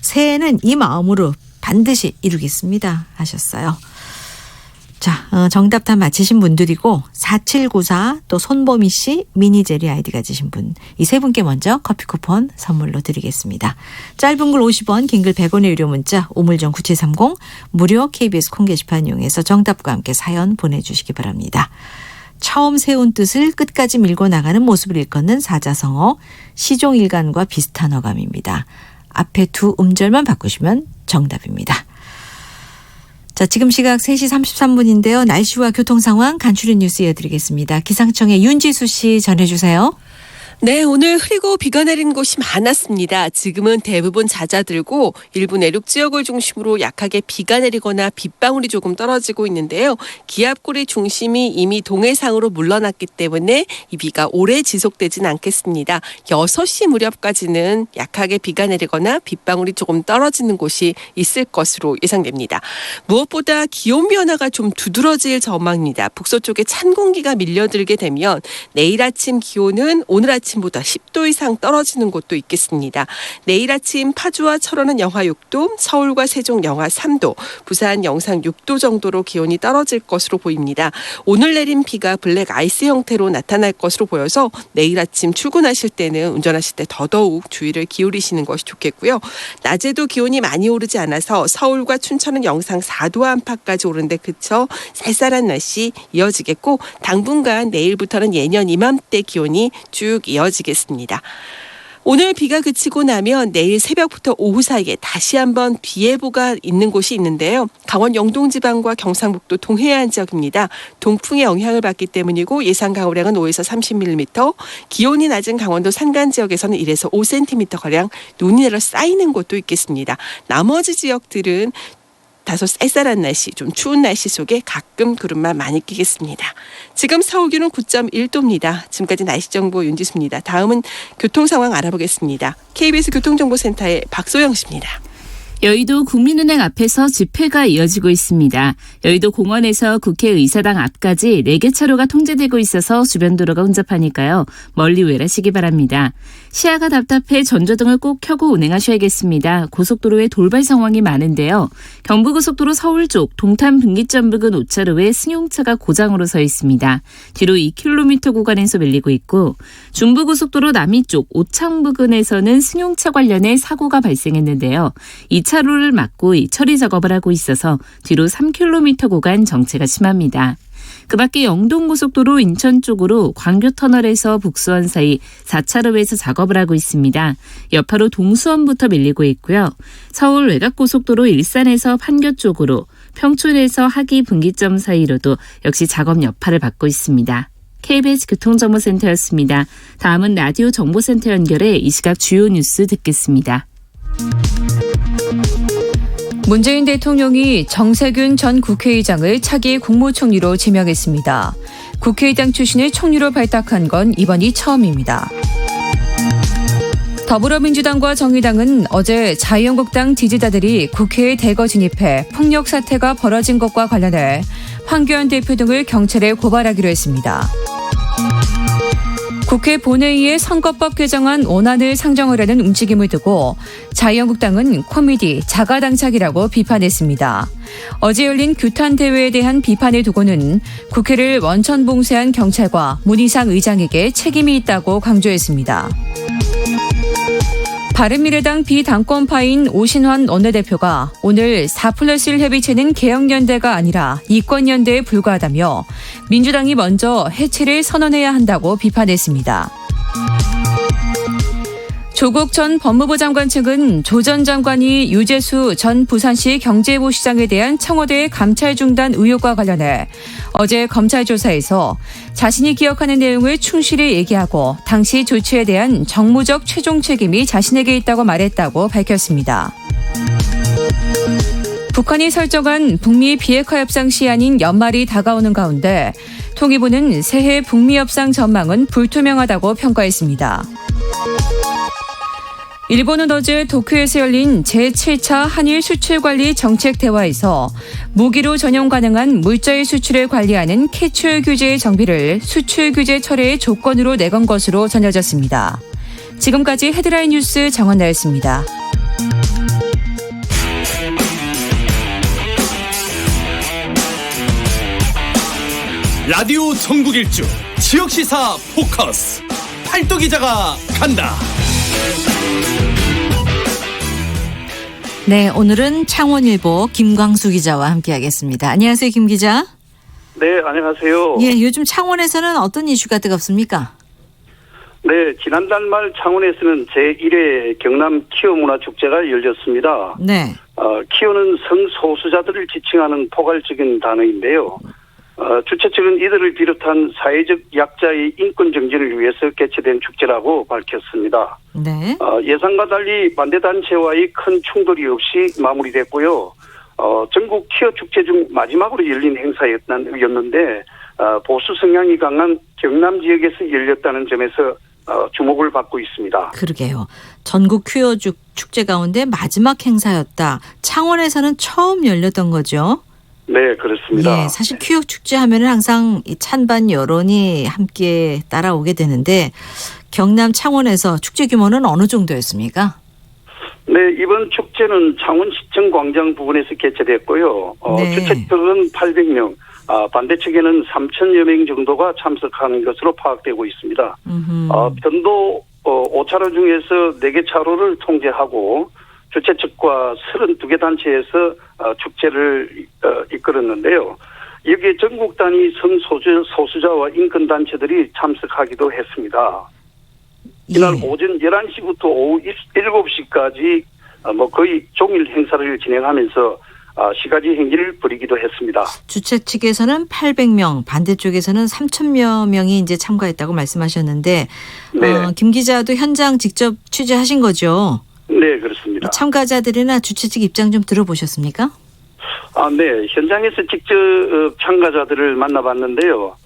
새해에는 이 마음으로 반드시 이루겠습니다. 하셨어요. 자, 정답 다 맞히신 분들이고 4794 또 손보미 씨 미니제리 아이디 가지신 분 이 세 분께 먼저 커피 쿠폰 선물로 드리겠습니다. 짧은 글 50원 긴 글 100원의 유료 문자 우물정 9730 무료 KBS 콩 게시판 이용해서 정답과 함께 사연 보내주시기 바랍니다. 처음 세운 뜻을 끝까지 밀고 나가는 모습을 일컫는 사자성어 시종일관과 비슷한 어감입니다. 앞에 두 음절만 바꾸시면 정답입니다. 자, 지금 시각 3시 33분인데요. 날씨와 교통 상황 간추린 뉴스 이어드리겠습니다. 기상청의 윤지수 씨 전해주세요. 네, 오늘 흐리고 비가 내린 곳이 많았습니다. 지금은 대부분 잦아들고 일부 내륙 지역을 중심으로 약하게 비가 내리거나 빗방울이 조금 떨어지고 있는데요. 기압골의 중심이 이미 동해상으로 물러났기 때문에 이 비가 오래 지속되진 않겠습니다. 6시 무렵까지는 약하게 비가 내리거나 빗방울이 조금 떨어지는 곳이 있을 것으로 예상됩니다. 무엇보다 기온 변화가 좀 두드러질 전망입니다. 북서쪽에 찬 공기가 밀려들게 되면 내일 아침 기온은 오늘 아침보다 10도 이상 떨어지는 곳도 있겠습니다. 내일 아침 파주와 철원은 영하 6도, 서울과 세종 영하 3도, 부산 영상 6도 정도로 기온이 떨어질 것으로 보입니다. 오늘 내린 비가 블랙 아이스 형태로 나타날 것으로 보여서 내일 아침 출근하실 때는 운전하실 때 더더욱 주의를 기울이시는 것이 좋겠고요. 낮에도 기온이 많이 오르지 않아서 서울과 춘천은 영상 4도 안팎까지 오르는데 그쳐 쌀쌀한 날씨 이어지겠고 당분간 내일부터는 예년 이맘때 기온이 쭉 이어지겠습니다. 오늘 비가 그치고 나면 내일 새벽부터 오후 사이에 다시 한번 비 예보가 있는 곳이 있는데요. 강원 영동지방과 경상북도 동해안 지역입니다. 동풍의 영향을 받기 때문이고 예상 강우량은 5에서 30mm, 기온이 낮은 강원도 산간 지역에서는 1에서 5cm가량 눈이 내려 쌓이는 곳도 있겠습니다. 나머지 지역들은 다소 쌀쌀한 날씨, 좀 추운 날씨 속에 가끔 구름만 많이 끼겠습니다. 지금 서울 기온은 9.1도입니다. 지금까지 날씨 정보 윤지수입니다. 다음은 교통 상황 알아보겠습니다. KBS 교통정보센터의 박소영 씨입니다. 여의도 국민은행 앞에서 집회가 이어지고 있습니다. 여의도 공원에서 국회의사당 앞까지 4개 차로가 통제되고 있어서 주변 도로가 혼잡하니까요. 멀리 외라시기 바랍니다. 시야가 답답해 전조등을 꼭 켜고 운행하셔야겠습니다. 고속도로에 돌발 상황이 많은데요. 경부고속도로 서울 쪽 동탄 분기점 부근 5차로에 승용차가 고장으로 서 있습니다. 뒤로 2km 구간에서 밀리고 있고 중부고속도로 남이 쪽 오창 부근에서는 승용차 관련해 사고가 발생했는데요. 2차로를 막고 처리 작업을 하고 있어서 뒤로 3km 구간 정체가 심합니다. 그 밖에 영동고속도로 인천 쪽으로 광교터널에서 북수원 사이 4차로에서 작업을 하고 있습니다. 여파로 동수원부터 밀리고 있고요. 서울 외곽고속도로 일산에서 판교 쪽으로 평촌에서 하기 분기점 사이로도 역시 작업 여파를 받고 있습니다. KBS 교통정보센터였습니다. 다음은 라디오 정보센터 연결해 이 시각 주요 뉴스 듣겠습니다. 문재인 대통령이 정세균 전 국회의장을 차기 국무총리로 지명했습니다. 국회의장 출신을 총리로 발탁한 건 이번이 처음입니다. 더불어민주당과 정의당은 어제 자유한국당 지지자들이 국회에 대거 진입해 폭력 사태가 벌어진 것과 관련해 황교안 대표 등을 경찰에 고발하기로 했습니다. 국회 본회의에 선거법 개정안 원안을 상정하려는 움직임을 두고 자유한국당은 코미디 자가당착이라고 비판했습니다. 어제 열린 규탄 대회에 대한 비판을 두고는 국회를 원천봉쇄한 경찰과 문희상 의장에게 책임이 있다고 강조했습니다. 바른미래당 비당권파인 오신환 원내대표가 오늘 4+1 협의체는 개혁연대가 아니라 이권연대에 불과하다며 민주당이 먼저 해체를 선언해야 한다고 비판했습니다. 조국 전 법무부 장관 측은 조 전 장관이 유재수 전 부산시 경제부시장에 대한 청와대 감찰 중단 의혹과 관련해 어제 검찰 조사에서 자신이 기억하는 내용을 충실히 얘기하고 당시 조치에 대한 정무적 최종 책임이 자신에게 있다고 말했다고 밝혔습니다. 북한이 설정한 북미 비핵화 협상 시한인 연말이 다가오는 가운데 통일부는 새해 북미 협상 전망은 불투명하다고 평가했습니다. 일본은 어제 도쿄에서 열린 제7차 한일 수출관리 정책 대화에서 무기로 전용 가능한 물자의 수출을 관리하는 캐치얼 규제의 정비를 수출 규제 철회의 조건으로 내건 것으로 전해졌습니다. 지금까지 헤드라인 뉴스 정원나였습니다. 라디오 전국일주 지역시사 포커스 팔도 기자가 간다. 네, 오늘은 창원일보 김광수 기자와 함께하겠습니다. 안녕하세요, 김 기자. 네, 안녕하세요. 예, 요즘 창원에서는 어떤 이슈가 뜨겁습니까? 네, 지난달 말 창원에서는 제1회 경남 키오 문화축제가 열렸습니다. 네. 키오는 성소수자들을 지칭하는 포괄적인 단어인데요. 주최 측은 이들을 비롯한 사회적 약자의 인권 정진을 위해서 개최된 축제라고 밝혔습니다. 네. 예상과 달리 반대단체와의 큰 충돌이 없이 마무리됐고요. 전국 키오 축제 중 마지막으로 열린 행사였는데 보수 성향이 강한 경남 지역에서 열렸다는 점에서 주목을 받고 있습니다. 그러게요. 전국 퀴어 축제 가운데 마지막 행사였다. 창원에서는 처음 열렸던 거죠? 네, 그렇습니다. 예, 사실 퀴어 축제 하면은 항상 이 찬반 여론이 함께 따라오게 되는데 경남 창원에서 축제 규모는 어느 정도였습니까? 네, 이번 축제는 창원시청 광장 부근에서 개최됐고요. 네. 주최 측은 800명, 반대 측에는 3,000여 명 정도가 참석하는 것으로 파악되고 있습니다. 편도 5차로 중에서 4개 차로를 통제하고 주최 측과 32개 단체에서 축제를 이끌었는데요. 여기에 전국 단위 성소수자와 인권단체들이 참석하기도 했습니다. 이날 오전 11시부터 오후 7시까지 거의 종일 행사를 진행하면서 시가지 행기를 벌이기도 했습니다. 주최 측에서는 800명, 반대쪽에서는 3,000여 명이 이제 참가했다고 말씀하셨는데 네. 김 기자도 현장 직접 취재하신 거죠? 네, 그렇습니다. 참가자들이나 주최 측 입장 좀 들어보셨습니까? 네. 현장에서 직접 참가자들을 만나봤는데요.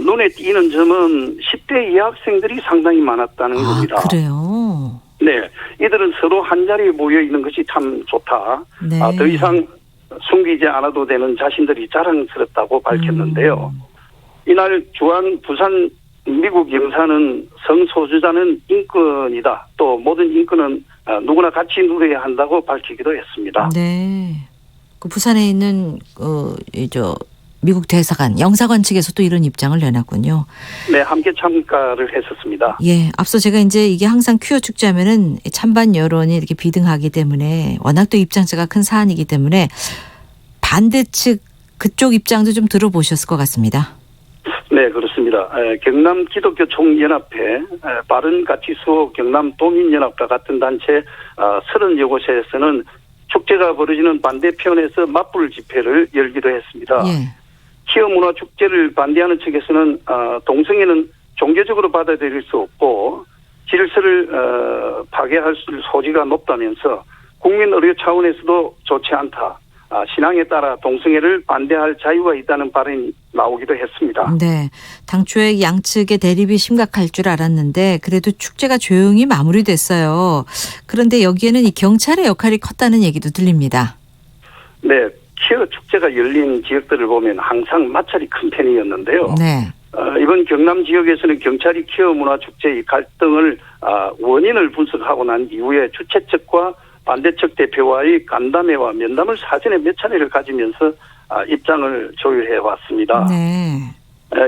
눈에 띄는 점은 10대 이학생들이 상당히 많았다는 겁니다. 그래요? 네. 이들은 서로 한자리에 모여 있는 것이 참 좋다. 네. 더 이상 숨기지 않아도 되는 자신들이 자랑스럽다고 밝혔는데요. 이날 주한 부산 미국 영사는 성소수자는 인권이다. 또 모든 인권은 누구나 같이 누려야 한다고 밝히기도 했습니다. 네. 그 부산에 있는 미국 대사관, 영사관 측에서 또 이런 입장을 내놨군요. 네, 함께 참가를 했었습니다. 예, 앞서 제가 이제 이게 항상 퀴어 축제하면은 찬반 여론이 이렇게 비등하기 때문에 워낙 또 입장차가 큰 사안이기 때문에 반대 측 그쪽 입장도 좀 들어보셨을 것 같습니다. 네, 그렇습니다. 경남 기독교 총연합회, 바른가치수호 경남 도민연합과 같은 단체 30여 곳에서는 축제가 벌어지는 반대편에서 맞불 집회를 열기도 했습니다. 예. 키어 문화 축제를 반대하는 측에서는 동성애는 종교적으로 받아들일 수 없고 질서를 파괴할 소지가 높다면서 국민 의료 차원에서도 좋지 않다. 신앙에 따라 동성애를 반대할 자유가 있다는 발언이 나오기도 했습니다. 네. 당초에 양측의 대립이 심각할 줄 알았는데 그래도 축제가 조용히 마무리됐어요. 그런데 여기에는 이 경찰의 역할이 컸다는 얘기도 들립니다. 네. 퀴어 축제가 열린 지역들을 보면 항상 마찰이 큰 편이었는데요. 네. 이번 경남 지역에서는 경찰이 퀴어 문화 축제의 갈등을 원인을 분석하고 난 이후에 주최 측과 반대 측 대표와의 간담회와 면담을 사전에 몇 차례를 가지면서 입장을 조율해 왔습니다. 네.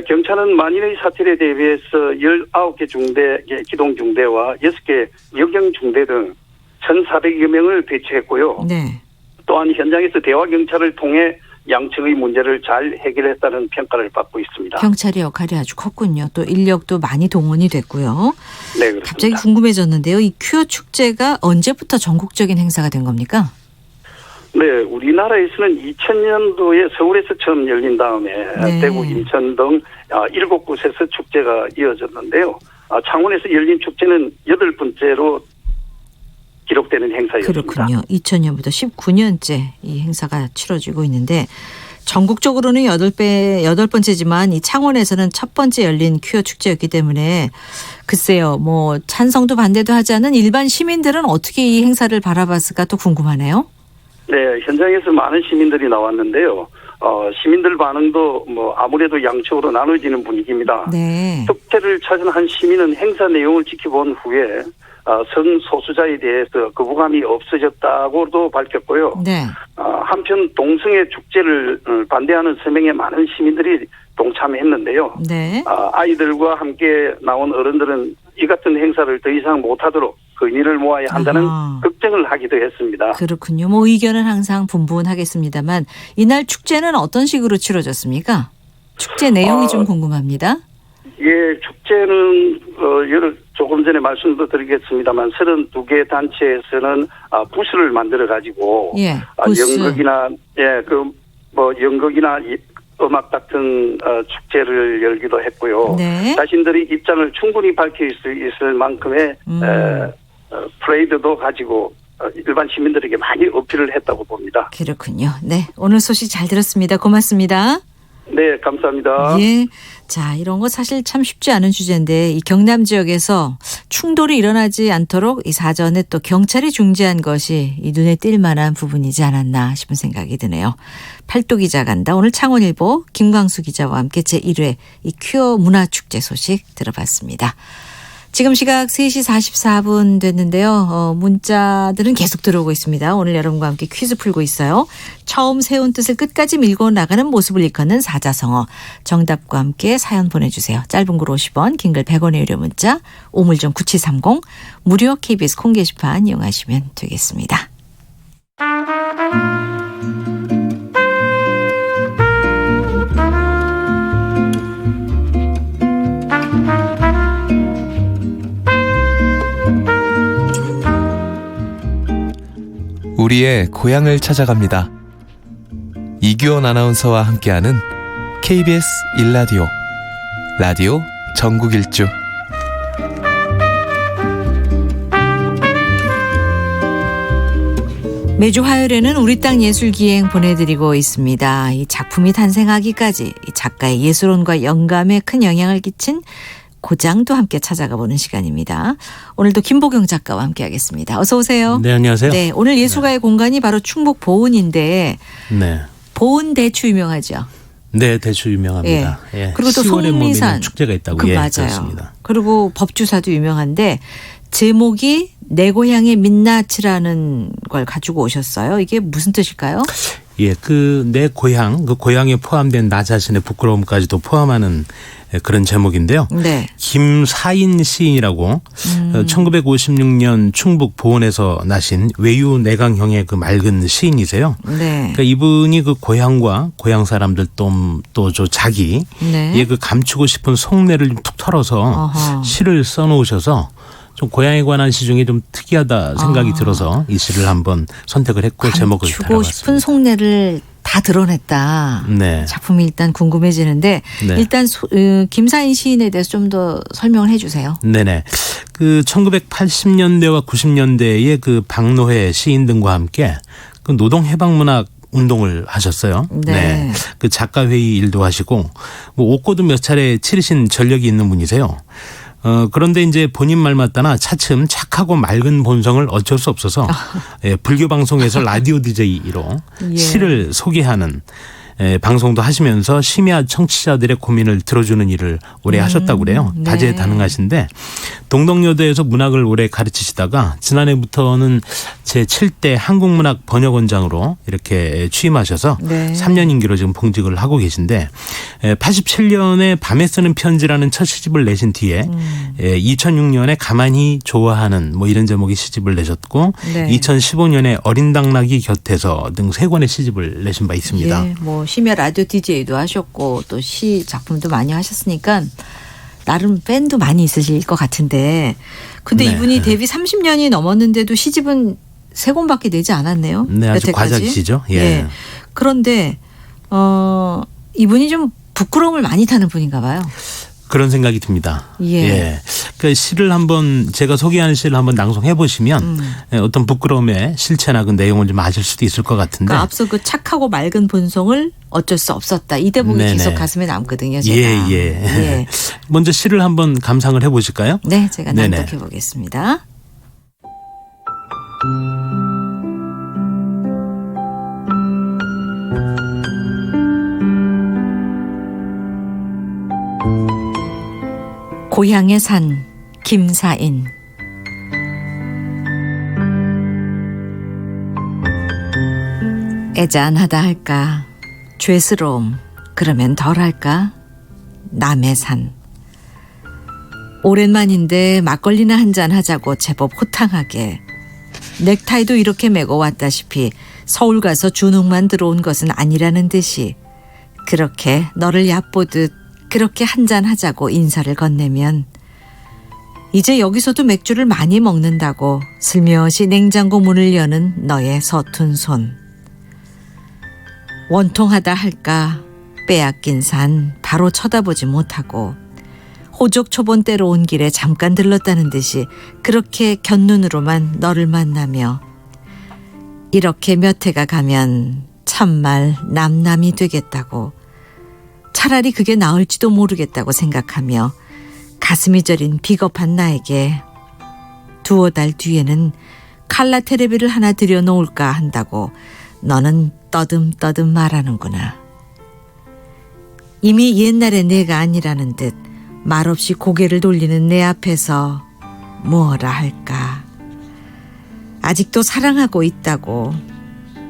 경찰은 만인의 사태에 대비해서 19개 중대, 기동 중대와 6개 여경 중대 등 1,400여 명을 배치했고요. 네. 또한 현장에서 대화 경찰을 통해 양측의 문제를 잘 해결했다는 평가를 받고 있습니다. 경찰의 역할이 아주 컸군요. 또 인력도 많이 동원이 됐고요. 네, 그렇습니다. 갑자기 궁금해졌는데요. 이 퀴어 축제가 언제부터 전국적인 행사가 된 겁니까? 네, 우리나라에서는 2000년도에 서울에서 처음 열린 다음에 대구, 인천 등 7곳에서 축제가 이어졌는데요. 창원에서 열린 축제는 8번째로 기록되는 행사였습니다. 그렇군요. 2000년부터 19년째 이 행사가 치러지고 있는데 전국적으로는 8번째지만 이 창원에서는 첫 번째 열린 퀴어 축제였기 때문에 글쎄요. 뭐 찬성도 반대도 하지 않은 일반 시민들은 어떻게 이 행사를 바라봤을까 또 궁금하네요. 네, 현장에서 많은 시민들이 나왔는데요. 시민들 반응도 뭐 아무래도 양쪽으로 나눠지는 분위기입니다. 네. 축제를 찾은 한 시민은 행사 내용을 지켜본 후에 성소수자에 대해서 거부감이 없어졌다고도 밝혔고요. 네. 한편 동성애 축제를 반대하는 서명에 많은 시민들이 동참했는데요. 네. 아이들과 함께 나온 어른들은 이 같은 행사를 더 이상 못하도록 건의를 모아야 한다는 걱정을 하기도 했습니다. 그렇군요. 뭐 의견은 항상 분분하겠습니다만 이날 축제는 어떤 식으로 치러졌습니까? 축제 내용이 좀 궁금합니다. 예, 축제는 조금 전에 말씀도 드리겠습니다만 32개 단체에서는 부스를 만들어 가지고 부스. 연극이나 연극이나 음악 같은 축제를 열기도 했고요. 네. 자신들의 입장을 충분히 밝힐 수 있을 만큼의 프레이드도 가지고 일반 시민들에게 많이 어필을 했다고 봅니다. 그렇군요. 네, 오늘 소식 잘 들었습니다. 고맙습니다. 네, 감사합니다. 예. 자, 이런 거 사실 참 쉽지 않은 주제인데 이 경남 지역에서 충돌이 일어나지 않도록 이 사전에 또 경찰이 중재한 것이 이 눈에 띌 만한 부분이지 않았나 싶은 생각이 드네요. 팔도 기자 간다. 오늘 창원일보 김광수 기자와 함께 제1회 이 퀴어 문화축제 소식 들어봤습니다. 지금 시각 3시 44분 됐는데요. 문자들은 계속 들어오고 있습니다. 오늘 여러분과 함께 퀴즈 풀고 있어요. 처음 세운 뜻을 끝까지 밀고 나가는 모습을 일컫는 사자성어. 정답과 함께 사연 보내주세요. 짧은 글 50원, 긴 글 100원의 유료 문자, 오물전 9730, 무료 KBS 콩 게시판 이용하시면 되겠습니다. 우리의 고향을 찾아갑니다. 이규원 아나운서와 함께하는 KBS 1라디오 라디오 전국 일주. 매주 화요일에는 우리 땅 예술기행 보내드리고 있습니다. 이 작품이 탄생하기까지 이 작가의 예술혼과 영감에 큰 영향을 끼친 고장도 함께 찾아가 보는 시간입니다. 오늘도 김보경 작가와 함께 하겠습니다. 어서 오세요. 네, 안녕하세요. 네, 오늘 예술가의 공간이 바로 충북 보은인데 보은 대추 유명하죠? 네, 대추 유명합니다. 예. 그리고 또 속리산 축제가 있다고. 맞아요. 그렇습니다. 그리고 법주사도 유명한데 제목이 내 고향의 민낯이라는 걸 가지고 오셨어요. 이게 무슨 뜻일까요? 예, 내 고향, 그 고향에 포함된 나 자신의 부끄러움까지도 포함하는 그런 제목인데요. 네. 김사인 시인이라고 1956년 충북 보은에서 나신 외유 내강형의 그 맑은 시인이세요. 네. 그러니까 이분이 그 고향과 고향 사람들 또 자기 그 감추고 싶은 속내를 좀 툭 털어서 시를 써놓으셔서 좀 고향에 관한 시 중에 좀 특이하다 생각이 들어서 이 시를 한번 선택을 했고 제목을 달아봤습니다. 감추고 싶은 속내를 다 드러냈다. 네. 작품이 일단 궁금해지는데 일단 김사인 시인에 대해서 좀 더 설명을 해 주세요. 네네. 그 1980년대와 90년대에 그 박노해 시인 등과 함께 그 노동해방문학 운동을 하셨어요. 네. 그 작가회의 일도 하시고 뭐 옥고도 몇 차례 치르신 전력이 있는 분이세요. 그런데 이제 본인 말 맞다나 차츰 착하고 맑은 본성을 어쩔 수 없어서 예, 불교 방송에서 라디오 DJ로 예. 시를 소개하는 방송도 하시면서 심야 청취자들의 고민을 들어주는 일을 오래 하셨다고 그래요. 네. 다재다능하신데 동덕여대에서 문학을 오래 가르치시다가 지난해부터는 제7대 한국문학 번역원장으로 이렇게 취임하셔서 네. 3년 임기로 지금 봉직을 하고 계신데 87년에 밤에 쓰는 편지라는 첫 시집을 내신 뒤에 2006년에 가만히 좋아하는 뭐 이런 제목의 시집을 내셨고 네. 2015년에 어린 당나귀 곁에서 등 3권의 시집을 내신 바 있습니다. 예, 뭐 심야 라디오 DJ도 하셨고 또 시 작품도 많이 하셨으니까 나름 팬도 많이 있으실 것 같은데 근데 네. 이분이 데뷔 30년이 넘었는데도 시집은 3권밖에 내지 않았네요. 네, 아주 여태까지. 과작이시죠. 예. 예. 그런데 이분이 좀 부끄러움을 많이 타는 분인가 봐요. 그런 생각이 듭니다. 예. 그 시를 한번 제가 소개하는 시를 한번 낭송해 보시면 어떤 부끄러움의 실체나 그 내용을 좀 아실 수도 있을 것 같은데. 그러니까 앞서 그 착하고 맑은 본성을 어쩔 수 없었다. 이 대목이 네네. 계속 가슴에 남거든요. 제가. 예. 예. 먼저 시를 한번 감상을 해 보실까요? 네, 제가 네네. 낭독해 보겠습니다. 고향의 산 김사인. 애잔하다 할까 죄스러움 그러면 덜할까 남의 산. 오랜만인데 막걸리나 한잔 하자고 제법 호탕하게 넥타이도 이렇게 메고 왔다시피 서울 가서 준웅만 들어온 것은 아니라는 듯이 그렇게 너를 얕보듯 그렇게 한잔 하자고 인사를 건네면 이제 여기서도 맥주를 많이 먹는다고 슬며시 냉장고 문을 여는 너의 서툰 손. 원통하다 할까 빼앗긴 산 바로 쳐다보지 못하고 호적 초본 때로 온 길에 잠깐 들렀다는 듯이 그렇게 곁눈으로만 너를 만나며 이렇게 몇 해가 가면 참말 남남이 되겠다고 차라리 그게 나을지도 모르겠다고 생각하며 가슴이 저린 비겁한 나에게 2-5달 뒤에는 칼라 테레비를 하나 들여놓을까 한다고 너는 떠듬떠듬 말하는구나. 이미 옛날의 내가 아니라는 듯 말없이 고개를 돌리는 내 앞에서 뭐라 할까. 아직도 사랑하고 있다고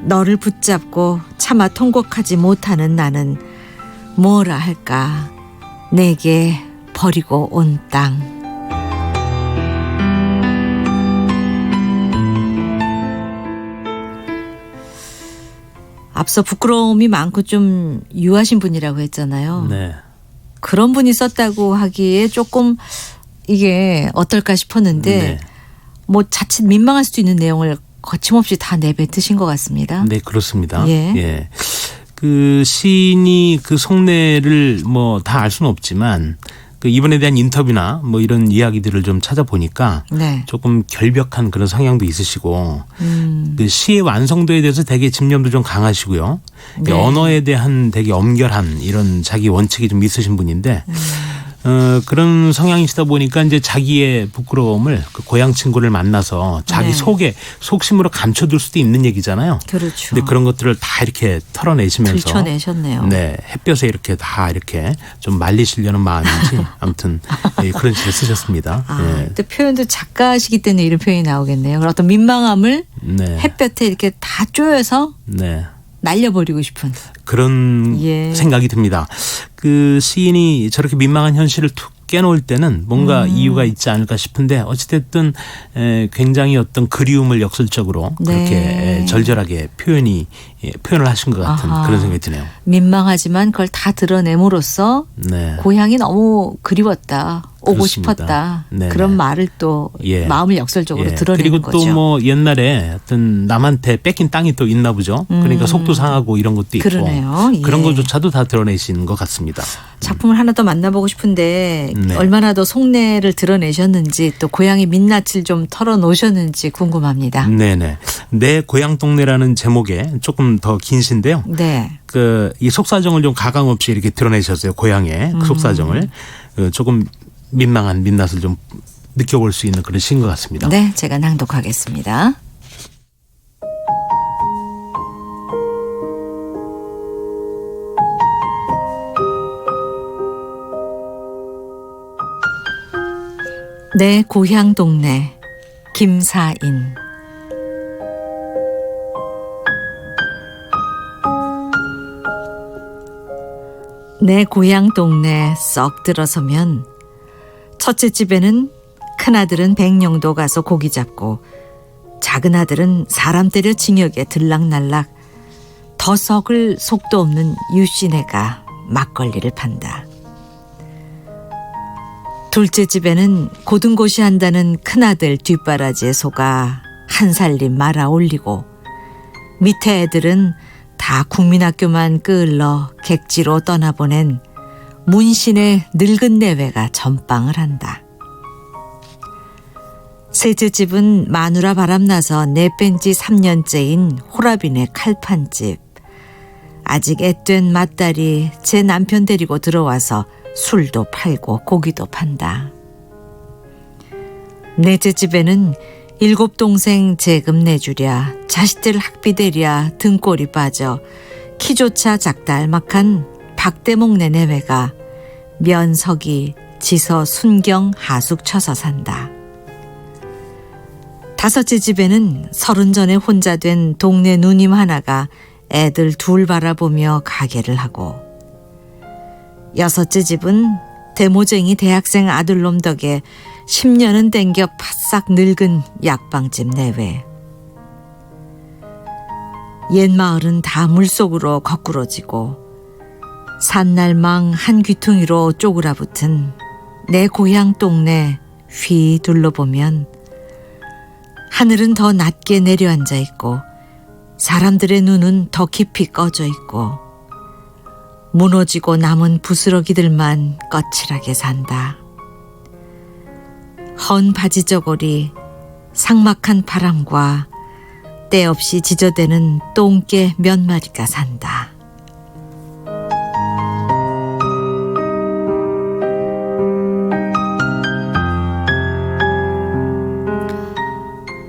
너를 붙잡고 차마 통곡하지 못하는 나는 뭐라 할까. 내게 버리고 온 땅. 앞서 부끄러움이 많고 좀 유하신 분이라고 했잖아요. 네. 그런 분이 썼다고 하기에 조금 이게 어떨까 싶었는데 네. 뭐 자칫 민망할 수도 있는 내용을 거침없이 다 내뱉으신 것 같습니다. 네, 그렇습니다. 예. 그 시인이 그 속내를 뭐 다 알 수는 없지만 그 이분에 대한 인터뷰나 뭐 이런 이야기들을 좀 찾아보니까 네. 조금 결벽한 그런 성향도 있으시고 그 시의 완성도에 대해서 되게 집념도 좀 강하시고요. 네. 언어에 대한 되게 엄결한 이런 자기 원칙이 좀 있으신 분인데 그런 성향이시다 보니까 이제 자기의 부끄러움을 그 고향 친구를 만나서 자기 네. 속에 속심으로 감춰둘 수도 있는 얘기잖아요. 그렇죠. 근데 그런 것들을 다 이렇게 털어내시면서 들춰내셨네요. 네, 햇볕에 이렇게 다 이렇게 좀 말리시려는 마음인지 아무튼 예, 그런 시를 쓰셨습니다. 예. 또 표현도 작가시기 때문에 이런 표현이 나오겠네요. 그런 어떤 민망함을 네. 햇볕에 이렇게 다 쪼여서 네. 날려버리고 싶은. 그런 예. 생각이 듭니다. 그 시인이 저렇게 민망한 현실을 툭 깨놓을 때는 뭔가 이유가 있지 않을까 싶은데 어찌됐든 굉장히 어떤 그리움을 역설적으로 네. 그렇게 절절하게 표현을 하신 것 같은 아하. 그런 생각이 드네요. 민망하지만 그걸 다 드러내므로써 네. 고향이 너무 그리웠다. 오고 그렇습니다. 싶었다. 네네. 그런 말을 또 예. 마음을 역설적으로 예. 드러내는 그리고 거죠. 또 뭐 옛날에 어떤 남한테 뺏긴 땅이 또 있나 보죠. 그러니까 속도 상하고 이런 것도 있고 그러네요. 예. 그런 것조차도 다 드러내신 것 같습니다. 작품을 하나 더 만나보고 싶은데 네. 얼마나 더 속내를 드러내셨는지 또 고향의 민낯을 좀 털어놓으셨는지 궁금합니다. 네네. 내 고향 동네라는 제목에 조금 더 긴 시인데요. 네. 이 속사정을 좀 가감 없이 이렇게 드러내셨어요. 고향의 그 속사정을 조금 민망한 민낯을 좀 느껴볼 수 있는 그런 시인 것 같습니다. 네, 제가 낭독하겠습니다. 내 고향 동네 김사인. 내 고향 동네 썩 들어서면 첫째 집에는 큰아들은 백령도 가서 고기 잡고 작은 아들은 사람 때려 징역에 들락날락 더 썩을 속도 없는 유씨네가 막걸리를 판다. 둘째 집에는 고등고시 한다는 큰아들 뒷바라지에 속아 한 살림 말아 올리고 밑에 애들은 다 국민학교만 끌러 객지로 떠나보낸 문신의 늙은 내외가 전빵을 한다. 셋째 집은 마누라 바람나서 내뺀 지 3년째인 호라비네 칼판집. 아직 앳된 맏딸이 제 남편 데리고 들어와서 술도 팔고 고기도 판다. 넷째 집에는 7 동생 재금 내주랴 자식들 학비 대랴 등골이 빠져 키조차 작다 알막한 박대목네 내외가 면석이 지서 순경 하숙 쳐서 산다. 다섯째 집에는 30 전에 혼자 된 동네 누님 하나가 애들 둘 바라보며 가게를 하고 여섯째 집은 대모쟁이 대학생 아들놈 덕에 10년은 땡겨 바싹 늙은 약방집 내외. 옛 마을은 다 물속으로 거꾸러지고 산날망 한 귀퉁이로 쪼그라붙은 내 고향 동네 휘 둘러보면 하늘은 더 낮게 내려앉아 있고 사람들의 눈은 더 깊이 꺼져 있고 무너지고 남은 부스러기들만 거칠하게 산다. 헌 바지 저고리, 삭막한 바람과 때없이 지저대는 똥개 몇 마리가 산다.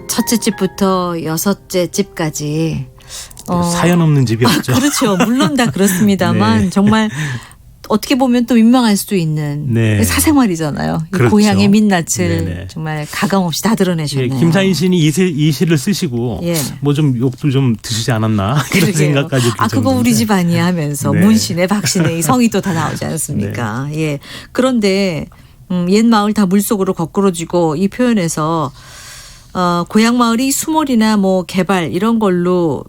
첫째 집부터 여섯째 집까지 사연 없는 집이 없죠. 그렇죠. 물론 다 그렇습니다만 네. 정말 어떻게 보면 또 민망할 수도 있는 네. 사생활이잖아요. 그렇죠. 고향의 민낯을 네네. 정말 가감없이 다 드러내셨네요. 예, 김사인 시인이 이 시를 쓰시고 예. 뭐 좀 욕도 좀 드시지 않았나 이런 그러게요. 생각까지 들 그거 정도인데. 우리 집 아니야 하면서 네. 문신의 박신의 이 성이 또 다 나오지 않습니까? 예. 그런데 옛 마을 다 물속으로 거꾸러지고 이 표현에서 고향 마을이 수몰이나 뭐 개발 이런 걸로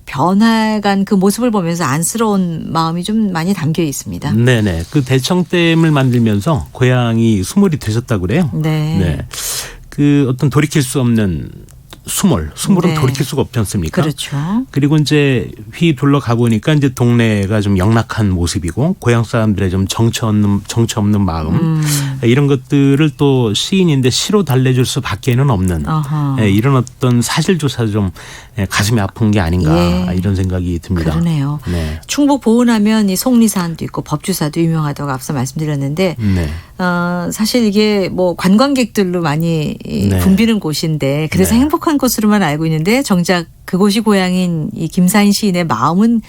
변화간 그 모습을 보면서 안쓰러운 마음이 좀 많이 담겨 있습니다. 네네. 그 대청댐을 만들면서 고향이 수몰이 되셨다고 그래요. 네. 네. 그 어떤 돌이킬 수 없는 수몰은 네. 돌이킬 수가 없지 않습니까? 그렇죠. 그리고 이제 휘 둘러가 보니까 이제 동네가 좀 영락한 모습이고 고향 사람들의 좀 정처 없는 마음 이런 것들을 또 시인인데 시로 달래줄 수밖에는 없는 이런 어떤 사실 조사 좀 가슴이 아픈 게 아닌가 이런 생각이 듭니다. 그러네요. 네. 충북 보은하면 이 속리산도 있고 법주사도 유명하다고 앞서 말씀드렸는데 네. 사실 이게 뭐 관광객들로 많이 네. 붐비는 곳인데 그래서 네. 행복한 곳으로만 알고 있는데 정작 그곳이 고향인 이 김사인 시인의 마음은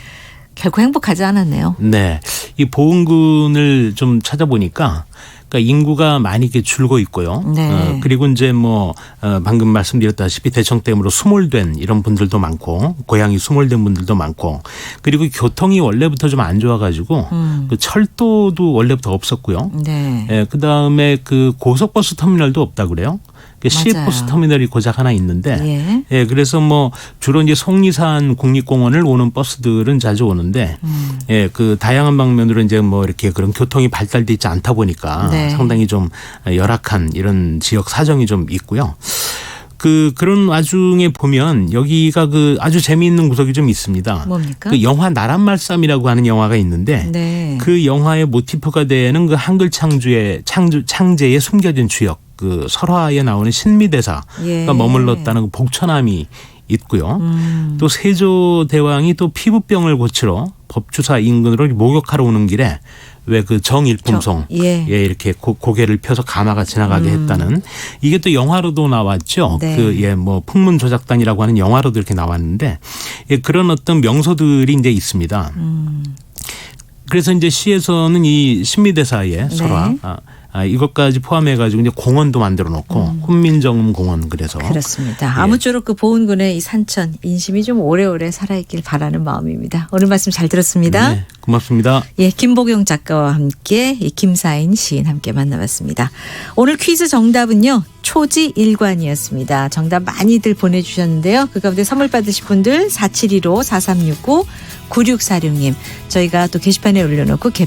결코 행복하지 않았네요. 네. 이 보은군을 좀 찾아보니까 그러니까 인구가 많이 이렇게 줄고 있고요. 네. 그리고 이제 뭐 방금 말씀드렸다시피 대청댐으로 수몰된 이런 분들도 많고 고향이 수몰된 분들도 많고 그리고 교통이 원래부터 좀 안 좋아가지고 그 철도도 원래부터 없었고요. 네. 예, 그다음에 그 고속버스 터미널도 없다 그래요. 시외버스 터미널이 고작 하나 있는데, 예, 그래서 뭐 주로 이제 속리산 국립공원을 오는 버스들은 자주 오는데, 예, 그 다양한 방면으로 이제 뭐 이렇게 그런 교통이 발달돼 있지 않다 보니까 네. 상당히 좀 열악한 이런 지역 사정이 좀 있고요. 그런 와중에 보면 여기가 그 아주 재미있는 구석이 좀 있습니다. 뭡니까? 그 영화 나란말싸미라고 하는 영화가 있는데 네. 그 영화의 모티프가 되는 그 한글 창제에 숨겨진 주역 그 설화에 나오는 신미대사가 예. 머물렀다는 그 복천함이 있고요. 또 세조대왕이 또 피부병을 고치러 법주사 인근으로 목욕하러 오는 길에 왜 그 정일품송 이렇게 고개를 펴서 가마가 지나가게 했다는 이게 또 영화로도 나왔죠. 네. 그 뭐 풍문조작단이라고 하는 영화로도 이렇게 나왔는데 그런 어떤 명소들이 이제 있습니다. 그래서 이제 시에서는 이 신미대사의 설화 이것까지 포함해가지고 이제 공원도 만들어 놓고 훈민정음공원 그래서 그렇습니다. 아무쪼록 그 보은군의 이 산천 인심이 좀 오래오래 살아있길 바라는 마음입니다. 오늘 말씀 잘 들었습니다. 네, 고맙습니다. 예, 김보경 작가와 함께 이 김사인 시인 함께 만나봤습니다. 오늘 퀴즈 정답은요. 초지일관이었습니다. 정답 많이들 보내주셨는데요. 그 가운데 선물 받으실 분들 4715-4369-9646님 저희가 또 게시판에 올려놓고 개표